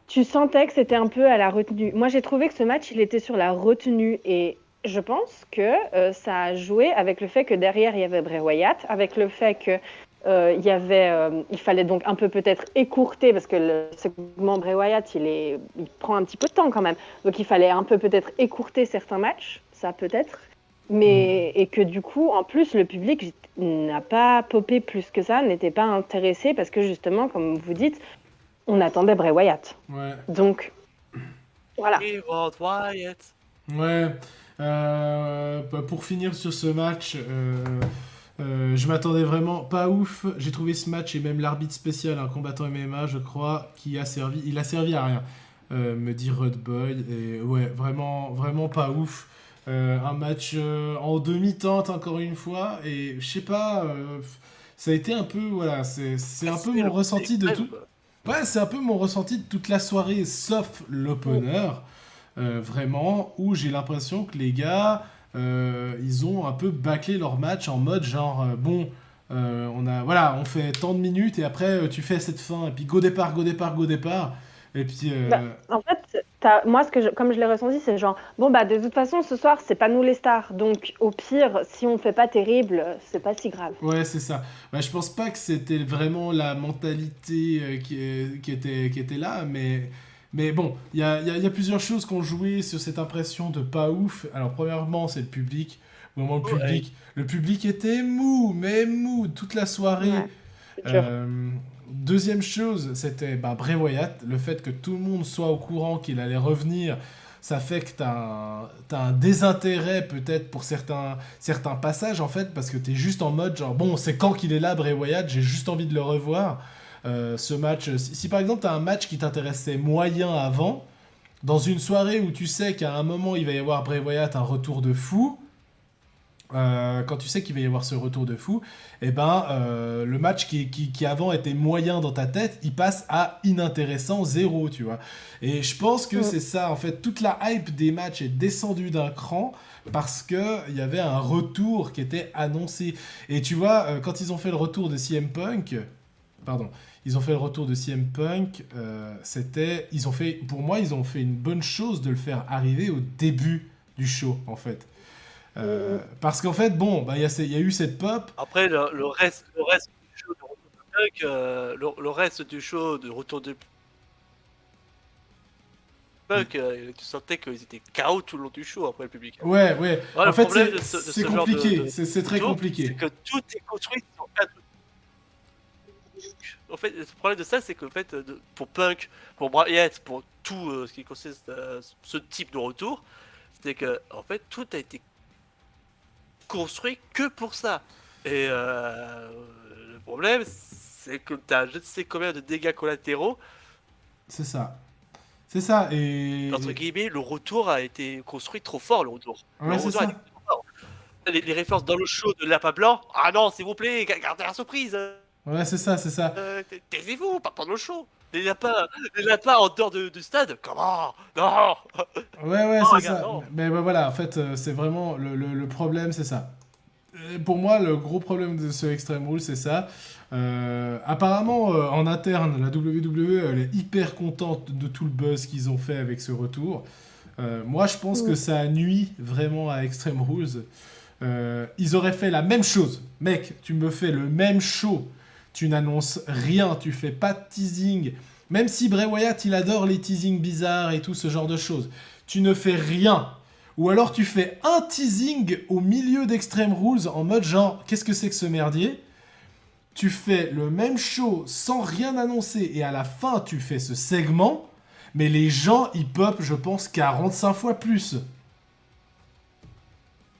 tu sentais que c'était un peu à la retenue. Moi, j'ai trouvé que ce match, il était sur la retenue. Et je pense que ça a joué avec le fait que derrière, il y avait Bray Wyatt, avec le fait que il fallait donc un peu peut-être écourter, parce que le segment Bray Wyatt, il prend un petit peu de temps quand même. Donc, il fallait un peu peut-être écourter certains matchs, ça peut-être. Mais, et que du coup, en plus, le public n'a pas popé plus que ça, n'était pas intéressé, parce que justement, comme vous dites, on attendait Bray Wyatt. Ouais, Donc, voilà. We want Wyatt. ouais. Pour finir sur ce match, je m'attendais vraiment pas ouf. J'ai trouvé ce match et même l'arbitre spécial, un combattant MMA, je crois, il a servi à rien, me dit Rude Boy. Et ouais, vraiment, vraiment pas ouf. Un match en demi-teinte encore une fois et je sais pas, ça a été un peu, voilà, c'est un peu mon ressenti de tout. Ouais, c'est un peu mon ressenti de toute la soirée, sauf l'opener, vraiment, où j'ai l'impression que les gars, ils ont un peu bâclé leur match en mode genre, bon, voilà, on fait tant de minutes et après tu fais cette fin, et puis go départ, go départ, go départ, et puis, Bah, en fait, moi, comme je l'ai ressenti, c'est genre, bon, bah, de toute façon, ce soir, c'est pas nous les stars. Donc, au pire, si on fait pas terrible, c'est pas si grave. ouais, c'est ça. Bah, je pense pas que c'était vraiment la mentalité qui était là, mais bon, il y a plusieurs choses qui ont joué sur cette impression de pas ouf. Alors, premièrement, c'est le public. Vraiment, Ouais. le public était mou, mais mou toute la soirée. Ouais, c'est dur. Deuxième chose, c'était bah, Bray Wyatt. Le fait que tout le monde soit au courant qu'il allait revenir, ça fait que t'as un désintérêt peut-être pour certains passages en fait, parce que t'es juste en mode genre, bon, c'est quand qu'il est là, Bray Wyatt, j'ai juste envie de le revoir. Ce match, si par exemple t'as un match qui t'intéressait moyen avant, dans une soirée où tu sais qu'à un moment il va y avoir Bray Wyatt, un retour de fou, quand tu sais qu'il va y avoir ce retour de fou, et ben le match qui avant était moyen dans ta tête, il passe à inintéressant, zéro, tu vois. Et je pense que Mm. c'est ça, en fait, toute la hype des matchs est descendue d'un cran parce que il y avait un retour qui était annoncé. Et tu vois, quand ils ont fait le retour de CM Punk, pardon, ils ont fait le retour de CM Punk, pour moi, ils ont fait une bonne chose de le faire arriver au début du show, en fait. Mm, Parce qu'en fait, bon, bah, il y a eu cette pop. Après, le reste du show de Retour de Punk, le reste du show de Retour de Punk, tu sentais qu'ils étaient KO tout le long du show après le public. Ouais, ouais. Ouais, En le fait, problème de c'est ce genre compliqué. de C'est très retour, c'est compliqué. que tout est construit sur un truc. En fait, le problème de ça, c'est que en fait, pour Punk, pour Bryant, pour tout ce qui concerne ce type de retour, c'est que en fait, tout a été construit que pour ça. Et le problème, c'est que t'as je ne sais combien de dégâts collatéraux. C'est ça. C'est ça. Entre guillemets, le retour a été construit trop fort, le retour. Le Ouais, c'est retour a été ça. trop fort. Les références dans le show de Lapin Blanc, ah non, s'il vous plaît, gardez la surprise. Ouais, c'est ça, c'est ça. Taisez-vous, pas pendant le show. Les lapins en dehors du stade, comment? Non. Ouais, ouais, Non, c'est regarde, ça. non. Mais bah, voilà, en fait, c'est vraiment le problème, c'est ça. Pour moi, le gros problème de ce Extreme Rules, c'est ça. Apparemment, en interne, la WWE, elle est hyper contente de tout le buzz qu'ils ont fait avec ce retour. Moi, je pense que mm. ça nuit vraiment à Extreme Rules. Ils auraient fait la même chose. Mec, tu me fais le même show. Tu n'annonces rien, tu fais pas de teasing, Même si Bray Wyatt, il adore les teasings bizarres et tout ce genre de choses. Tu ne fais rien. Ou alors tu fais un teasing au milieu d'Extreme Rules en mode genre, qu'est-ce que c'est que ce merdier? Tu fais le même show sans rien annoncer et à la fin tu fais ce segment, mais les gens ils pop, je pense, 45 fois plus.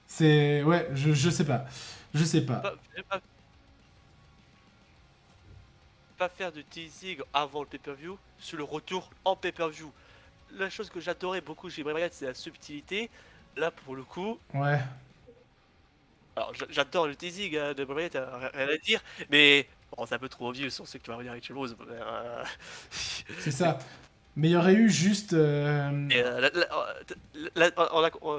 C'est... Ouais, je sais pas. Je sais pas. Pas faire de teasing avant le pay-per-view sur le retour en pay-per-view. La chose que j'adorais beaucoup chez Bray Wyatt, c'est la subtilité. Là, pour le coup, Ouais. alors j'adore le teasing de Bray Wyatt, rien à dire, mais bon, c'est un peu trop obvious, on sait que tu vas revenir avec Rich Rose. C'est ça. Mais il y aurait eu juste... Et, on a compris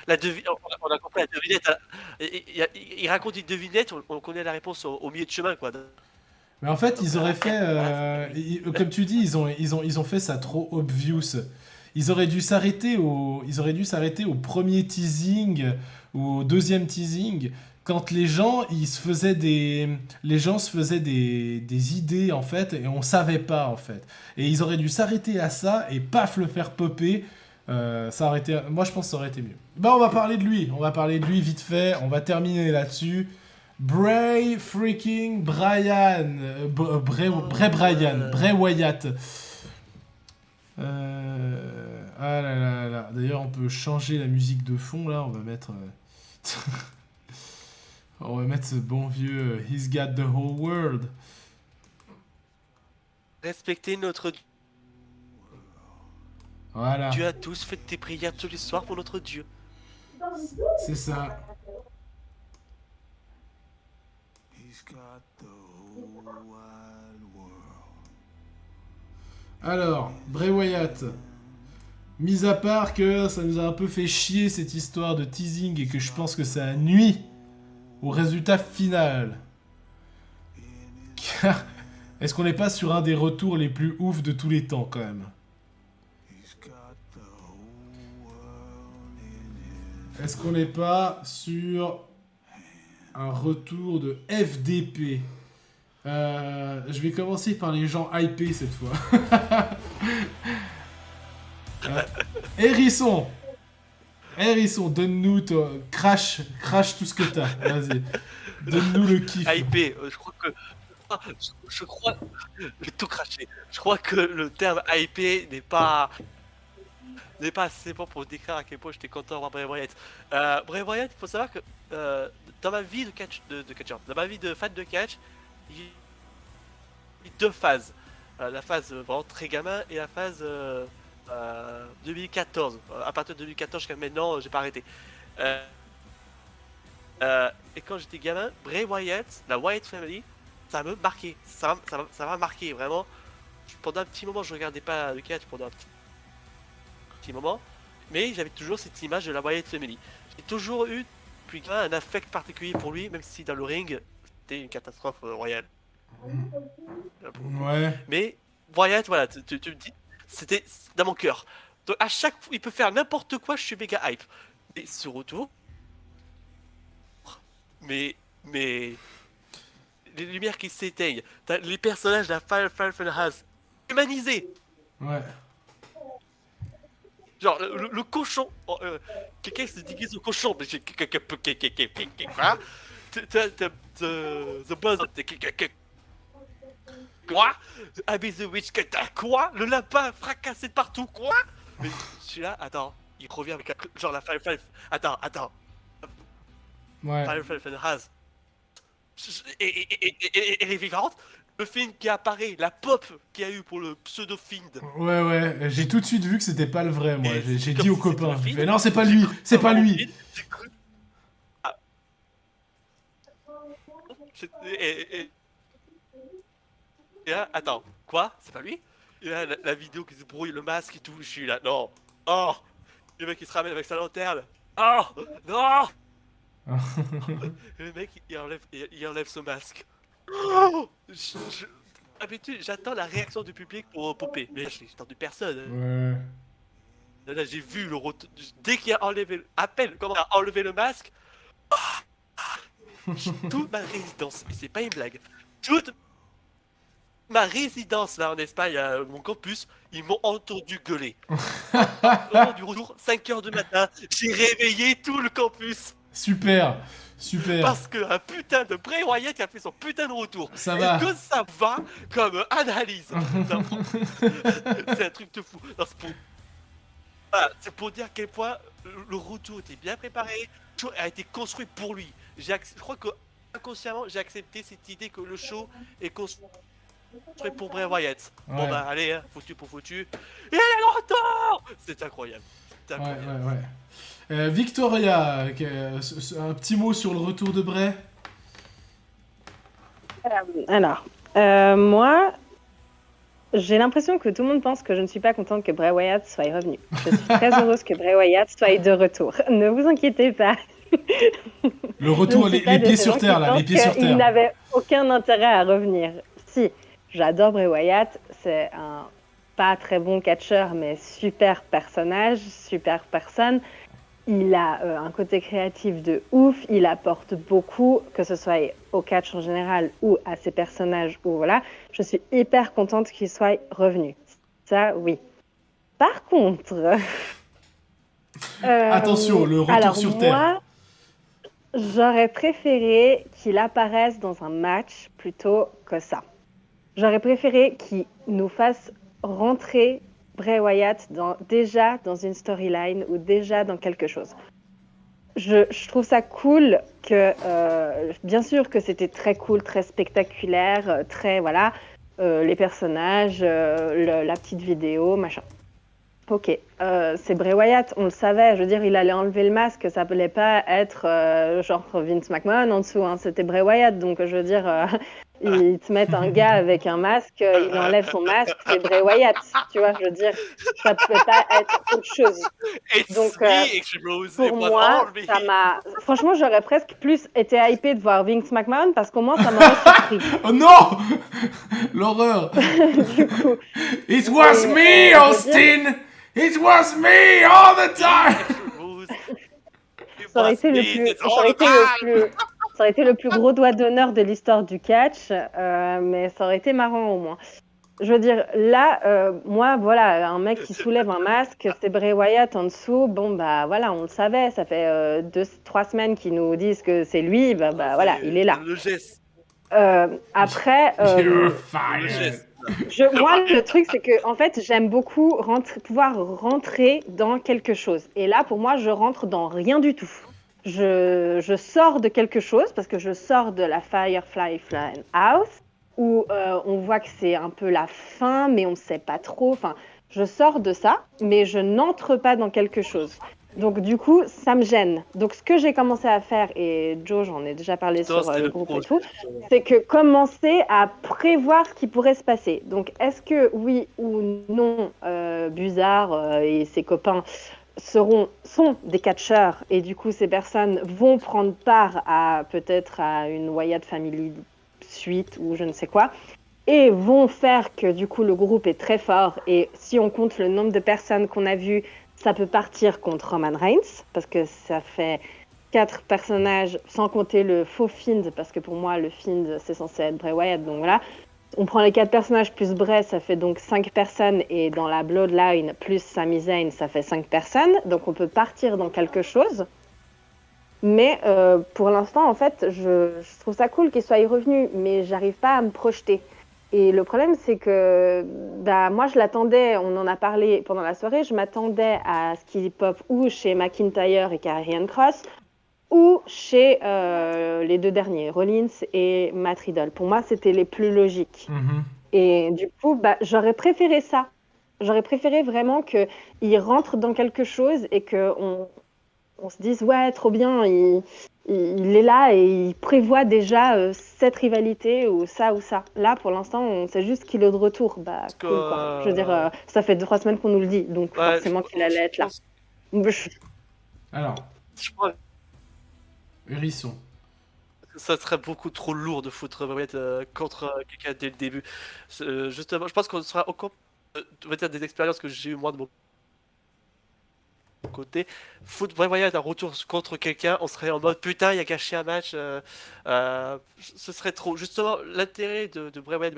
la devinette. Il raconte une devinette, on connaît la réponse au milieu de chemin, quoi. Mais en fait, ils auraient fait... comme tu dis, ils ont fait ça trop obvious. Ils auraient dû s'arrêter au premier teasing ou au deuxième teasing quand les gens se faisaient des idées en fait et on savait pas en fait. Et ils auraient dû s'arrêter à ça et paf le faire popper. Ça aurait été, moi je pense que ça aurait été mieux. Bah on va parler de lui. On va parler de lui vite fait. On va terminer là-dessus. Bray freaking Bryan. Bray Wyatt. Ah là là là. D'ailleurs, on peut changer la musique de fond là. On va mettre. On va mettre ce bon vieux He's Got the Whole World. Respectez notre Voilà. Dieu à tous, faites tes prières tous les soirs pour notre Dieu. C'est ça. Alors, Bray Wyatt. Mis à part que ça nous a un peu fait chier cette histoire de teasing et que je pense que ça nuit au résultat final. Car est-ce qu'on n'est pas sur un des retours les plus ouf de tous les temps quand même? Est-ce qu'on n'est pas sur un retour de FDP? Je vais commencer par les gens hypés cette fois. Hérisson, donne-nous crash tout ce que t'as. Vas-y, donne-nous le kiff. Hypé, je crois, je vais tout cracher. Je crois que le terme hypé n'est pas assez bon pour décrire à quel point j'étais content de voir Bray Wyatt. Bray Wyatt, il faut savoir que dans ma vie de catcheur, dans ma vie de fan de catch, il y a eu deux phases. La phase vraiment très gamin et la phase 2014. À partir de 2014 jusqu'à maintenant, j'ai pas arrêté. Et quand j'étais gamin, Bray Wyatt, la Wyatt Family, ça me marquait. Ça m'a marqué vraiment. Pendant un petit moment, je regardais pas le catch pendant un petit moment, mais j'avais toujours cette image de la Wyatt Family. J'ai toujours eu depuis un affect particulier pour lui, même si dans le ring, c'était une catastrophe royale. Ouais. Mais Wyatt, voilà, tu me dis, c'était dans mon cœur. Donc à chaque fois, il peut faire n'importe quoi, je suis méga hype. Et ce retour, mais les lumières qui s'éteignent, t'as les personnages de la Final Fantasy humanisés. Ouais. Genre le cochon, quelqu'un se déguise au cochon, mais quoi? The Buzz, quoi? Abby the Witch, quoi? Le lapin fracassé de partout, quoi? Mais je suis là, attends, il revient avec genre la Final attends. Ouais. Final Fantasy. Et elle est vivante. Le film qui apparaît, la pop qu'il y a eu pour le pseudo-find. Ouais, j'ai tout de suite vu que c'était pas le vrai, moi. J'ai dit aux si copains. c'était le Mais non, c'est pas lui, c'est pas lui. Et là, attends, quoi? C'est pas lui? Et là, la vidéo qui se brouille, le masque et tout, je suis là, non. Oh! Le mec qui se ramène avec sa lanterne. Oh! Non! Le mec, il enlève son masque. Oh, d'habitude, j'attends la réaction du public pour popper. Mais j'ai entendu personne. Ouais. Là, j'ai vu le retour. Dès qu'il a enlevé. Comment a enlevé le masque. Toute ma résidence, et c'est pas une blague. Toute ma résidence là en Espagne, mon campus, ils m'ont entendu gueuler. Au moment du retour, 5h du matin, j'ai réveillé tout le campus. Super, super. Parce qu'un putain de Bray Wyatt qui a fait son putain de retour. Ça Et va. que ça va comme analyse. Non, c'est un truc de fou. Non, voilà, c'est pour dire à quel point le retour était bien préparé, le show a été construit pour lui. Je crois que inconsciemment, j'ai accepté cette idée que le show est construit pour Bray Wyatt. Bon Ouais. bah allez, hein, foutu pour foutu. Et elle est de retour. C'est incroyable. C'est Ouais, incroyable. ouais, ouais. Victoria, un petit mot sur le retour de Bray. Alors, moi, j'ai l'impression que tout le monde pense que je ne suis pas contente que Bray Wyatt soit revenu. Je suis très heureuse que Bray Wyatt soit de retour. Ne vous inquiétez pas. Le retour, Je ne les suis pas de pieds ces sur gens terre, qui là, les pensent pieds sur qu'il terre. n'avait aucun intérêt à revenir. Si, j'adore Bray Wyatt. C'est un pas très bon catcheur, mais super personnage, super personne. Il a un côté créatif de ouf, il apporte beaucoup, que ce soit au catch en général ou à ses personnages, ou voilà. Je suis hyper contente qu'il soit revenu. Ça, oui. Par contre... Attention, le retour alors sur terre. moi, j'aurais préféré qu'il apparaisse dans un match plutôt que ça. J'aurais préféré qu'il nous fasse rentrer Bray Wyatt déjà dans une storyline ou déjà dans quelque chose. Je trouve ça cool que, bien sûr que c'était très cool, très spectaculaire, très, voilà, les personnages, la petite vidéo, machin. Ok, c'est Bray Wyatt, on le savait, je veux dire, il allait enlever le masque, ça ne allait pas être genre Vince McMahon en dessous, hein, c'était Bray Wyatt, donc je veux dire, ils te mettent un gars avec un masque, il enlève son masque, c'est Bray Wyatt, tu vois, je veux dire, ça ne peut pas être autre chose. It's Donc, me, Extremose. pour moi, ça m'a... Franchement, j'aurais presque plus été hypée de voir Vince McMahon parce qu'au moins, ça m'aurait surpris. Oh non. L'horreur. Du coup, It was me, Austin. It was me all the time. ça aurait été le plus gros doigt d'honneur de l'histoire du catch, mais ça aurait été marrant au moins. Je veux dire, là, moi, voilà, un mec qui soulève un masque, c'est Bray Wyatt en dessous. Bon, bah voilà, on le savait. Ça fait 2-3 semaines qu'ils nous disent que c'est lui. Bah voilà, il est là. Le geste. Après, You're Le fired. geste. moi, le truc, c'est que, en fait, j'aime beaucoup pouvoir rentrer dans quelque chose. Et là, pour moi, je rentre dans rien du tout. Je sors de quelque chose parce que je sors de la Firefly Funhouse où on voit que c'est un peu la fin, mais on ne sait pas trop. Enfin, je sors de ça, mais je n'entre pas dans quelque chose. Donc, du coup, ça me gêne. Donc, ce que j'ai commencé à faire, et Joe, j'en ai déjà parlé sur le groupe et tout, c'est que commencer à prévoir ce qui pourrait se passer. Donc, est-ce que oui ou non, Buzard et ses copains sont des catcheurs et du coup, ces personnes vont prendre part à peut-être à une Wyatt Family suite ou je ne sais quoi et vont faire que du coup, le groupe est très fort. Et si on compte le nombre de personnes qu'on a vues, ça peut partir contre Roman Reigns parce que ça fait 4 personnages, sans compter le faux Fiend, parce que pour moi, le Fiend, c'est censé être Bray Wyatt. Donc voilà, on prend les 4 personnages plus Bray, ça fait donc 5 personnes. Et dans la Bloodline, plus Sami Zayn, ça fait 5 personnes. Donc on peut partir dans quelque chose. Mais pour l'instant, en fait, je trouve ça cool qu'il soit revenu, mais j'arrive pas à me projeter. Et le problème, c'est que moi, je l'attendais, on en a parlé pendant la soirée, je m'attendais à ce qu'il pop ou chez McIntyre et Karrion Kross, ou chez les 2 derniers, Rollins et Matt Riddle. Pour moi, c'était les plus logiques. Et du coup, j'aurais préféré ça. J'aurais préféré vraiment qu'il rentre dans quelque chose et qu'on se dise, ouais, trop bien, il est là et il prévoit déjà cette rivalité ou ça ou ça. Là, pour l'instant, on sait juste qu'il est de retour. Cool, quoi. Je veux dire, ça fait 2-3 semaines qu'on nous le dit, donc forcément qu'il allait être là. Alors, Je crois Hérisson. que ça serait beaucoup trop lourd de foutre Bray Wyatt contre quelqu'un dès le début. Justement, je pense qu'on sera encore des expériences que j'ai eu moi de mon côté. Foutre Bray Wyatt un retour contre quelqu'un, on serait en mode putain, il a gâché un match. Ce serait trop. Justement, l'intérêt de Bray Wyatt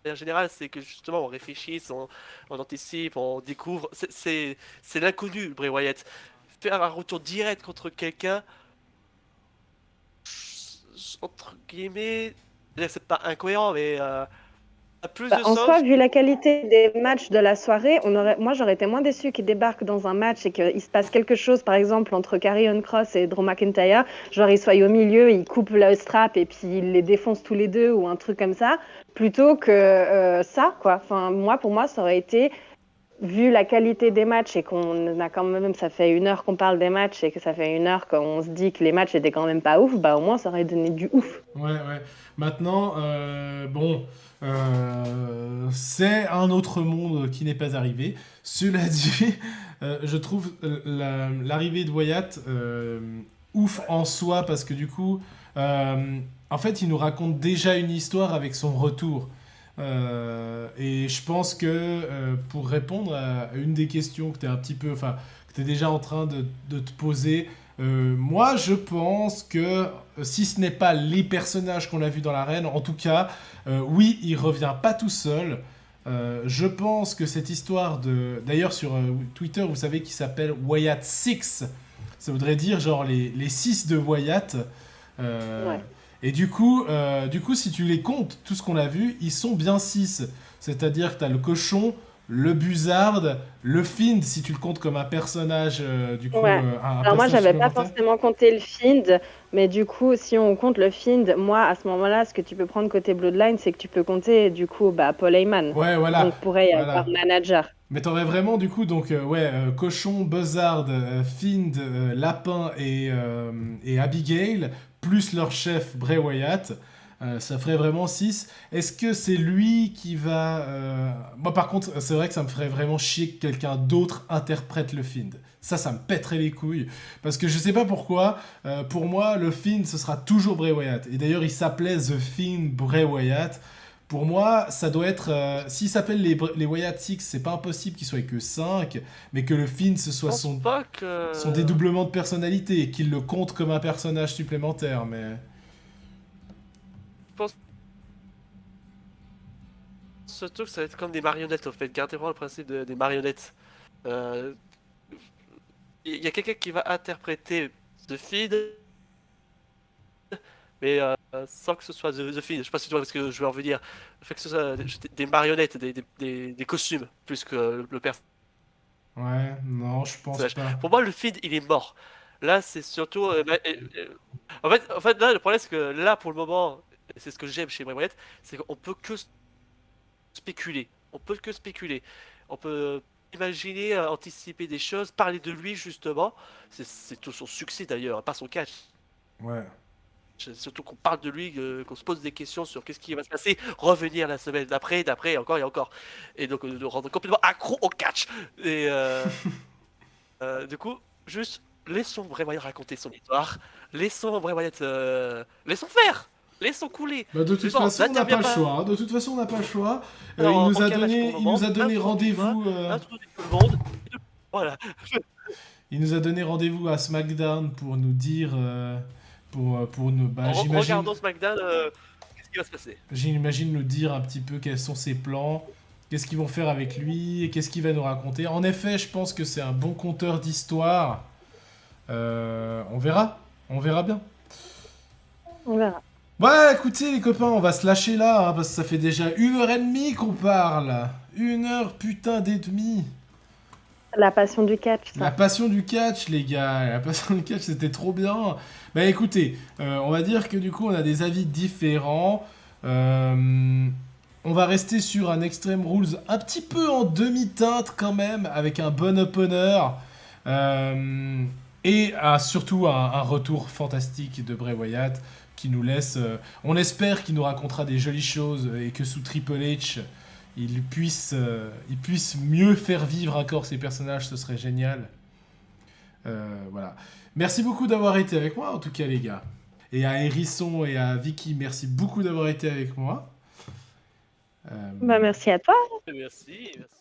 manière générale, c'est que justement on réfléchit, on anticipe, on découvre. C'est l'inconnu, Bray Wyatt. Faire un retour direct contre quelqu'un, entre guillemets, c'est pas incohérent, mais a plus de En soi, sens. vu la qualité des matchs de la soirée, moi j'aurais été moins déçue qu'ils débarquent dans un match et qu'il se passe quelque chose, par exemple, entre Karrion Kross et Drew McIntyre. Genre, ils soient au milieu, ils coupent le strap et puis ils les défoncent tous les deux ou un truc comme ça, plutôt que ça, quoi. Enfin, pour moi, ça aurait été, vu la qualité des matchs et qu'on a quand même, ça fait 1 heure qu'on parle des matchs et que ça fait 1 heure qu'on se dit que les matchs étaient quand même pas ouf, bah au moins ça aurait donné du ouf. Ouais, ouais. Maintenant, bon, c'est un autre monde qui n'est pas arrivé. Cela dit, je trouve l'arrivée de Wyatt ouf en soi parce que du coup, en fait, il nous raconte déjà une histoire avec son retour. Et je pense que pour répondre à une des questions que tu es un petit peu, enfin, que tu es déjà en train de te poser, moi je pense que si ce n'est pas les personnages qu'on a vus dans l'arène, en tout cas, oui, il revient pas tout seul. Je pense que cette histoire de. D'ailleurs, sur Twitter, vous savez qu'il s'appelle Wyatt 6. Ça voudrait dire genre les 6 de Wyatt. Euh, Ouais. et du coup, si tu les comptes, tout ce qu'on a vu, ils sont bien 6. C'est-à-dire que tu as le cochon, le buzzard, le Fiend, si tu le comptes comme un personnage, Ouais. un Alors moi, personnage j'avais pas supplémentaire. forcément compté le Fiend, mais du coup, si on compte le Fiend, moi, à ce moment-là, ce que tu peux prendre côté Bloodline, c'est que tu peux compter, du coup, Paul Heyman. Ouais, voilà, Donc, pourrait y avoir voilà. manager. Mais t'aurais vraiment, du coup, donc, ouais, cochon, buzzard, Fiend, lapin et Abigail, plus leur chef Bray Wyatt. Ça ferait vraiment 6. Est-ce que c'est lui qui va. Moi, par contre, c'est vrai que ça me ferait vraiment chier que quelqu'un d'autre interprète le Fiend. Ça me pèterait les couilles. Parce que je sais pas pourquoi, pour moi, le Fiend, ce sera toujours Bray Wyatt. Et d'ailleurs, il s'appelait The Fiend Bray Wyatt. Pour moi, ça doit être. S'il s'appelle les Wyatt Six, c'est pas impossible qu'il soit que 5, mais que le Fiend, ce Je soit pense pas que. son dédoublement de personnalité, et qu'il le compte comme un personnage supplémentaire. Mais. Je pense surtout que ça va être comme des marionnettes, en fait. Gardez vraiment le principe des marionnettes. Euh, Il y a quelqu'un qui va interpréter The Feed, mais sans que ce soit The Feed. Je sais pas si tu vois ce que je veux en venir. Le fait que ce soit des marionnettes, des costumes, plus que le personnage. Ouais, non, je pense pas. Pour moi, le Feed, il est mort. Là, c'est surtout. En fait, là, le problème, c'est que là, pour le moment, c'est ce que j'aime chez Bray Wyatt, c'est qu'on peut que spéculer. On peut que spéculer. On peut imaginer, anticiper des choses, parler de lui justement. C'est tout son succès d'ailleurs, pas son catch. Ouais. Surtout qu'on parle de lui, qu'on se pose des questions sur qu'est-ce qui va se passer, revenir la semaine d'après, d'après, encore et encore. Et donc de rendre complètement accro au catch. Et du coup, juste laissons Bray Wyatt raconter son histoire. Laissons Bray Wyatt, laissons faire. Laissons couler. Bah, de Mais toute bon, façon, on n'a pas n'interviens le choix. pas Hein. De toute façon, on n'a pas le choix. en aucun match pour le Il nous moment. a donné Introduis-moi, rendez-vous. introduis tout le monde. Voilà. Il nous a donné rendez-vous à SmackDown pour nous dire. Pour nous. Bah, Regardons SmackDown, qu'est-ce qui va se passer? j'imagine nous dire un petit peu quels sont ses plans, qu'est-ce qu'ils vont faire avec lui, et qu'est-ce qu'il va nous raconter. En effet, je pense que c'est un bon conteur d'histoire. On verra. On verra bien. On verra. Ouais, écoutez les copains, on va se lâcher là, hein, parce que ça fait déjà 1 heure et demie qu'on parle. 1 heure putain et demie. La passion du catch, La ça. passion du catch, les gars. La passion du catch, c'était trop bien. Bah écoutez, on va dire que du coup, on a des avis différents. On va rester sur un Extreme Rules un petit peu en demi-teinte quand même, avec un bon opener. Et surtout un retour fantastique de Bray Wyatt qui nous laisse. On espère qu'il nous racontera des jolies choses et que sous Triple H, il puisse mieux faire vivre encore ses personnages, ce serait génial. Voilà. Merci beaucoup d'avoir été avec moi, en tout cas, les gars. Et à Hérisson et à Vicky, merci beaucoup d'avoir été avec moi. Bah, merci à toi. Merci, merci.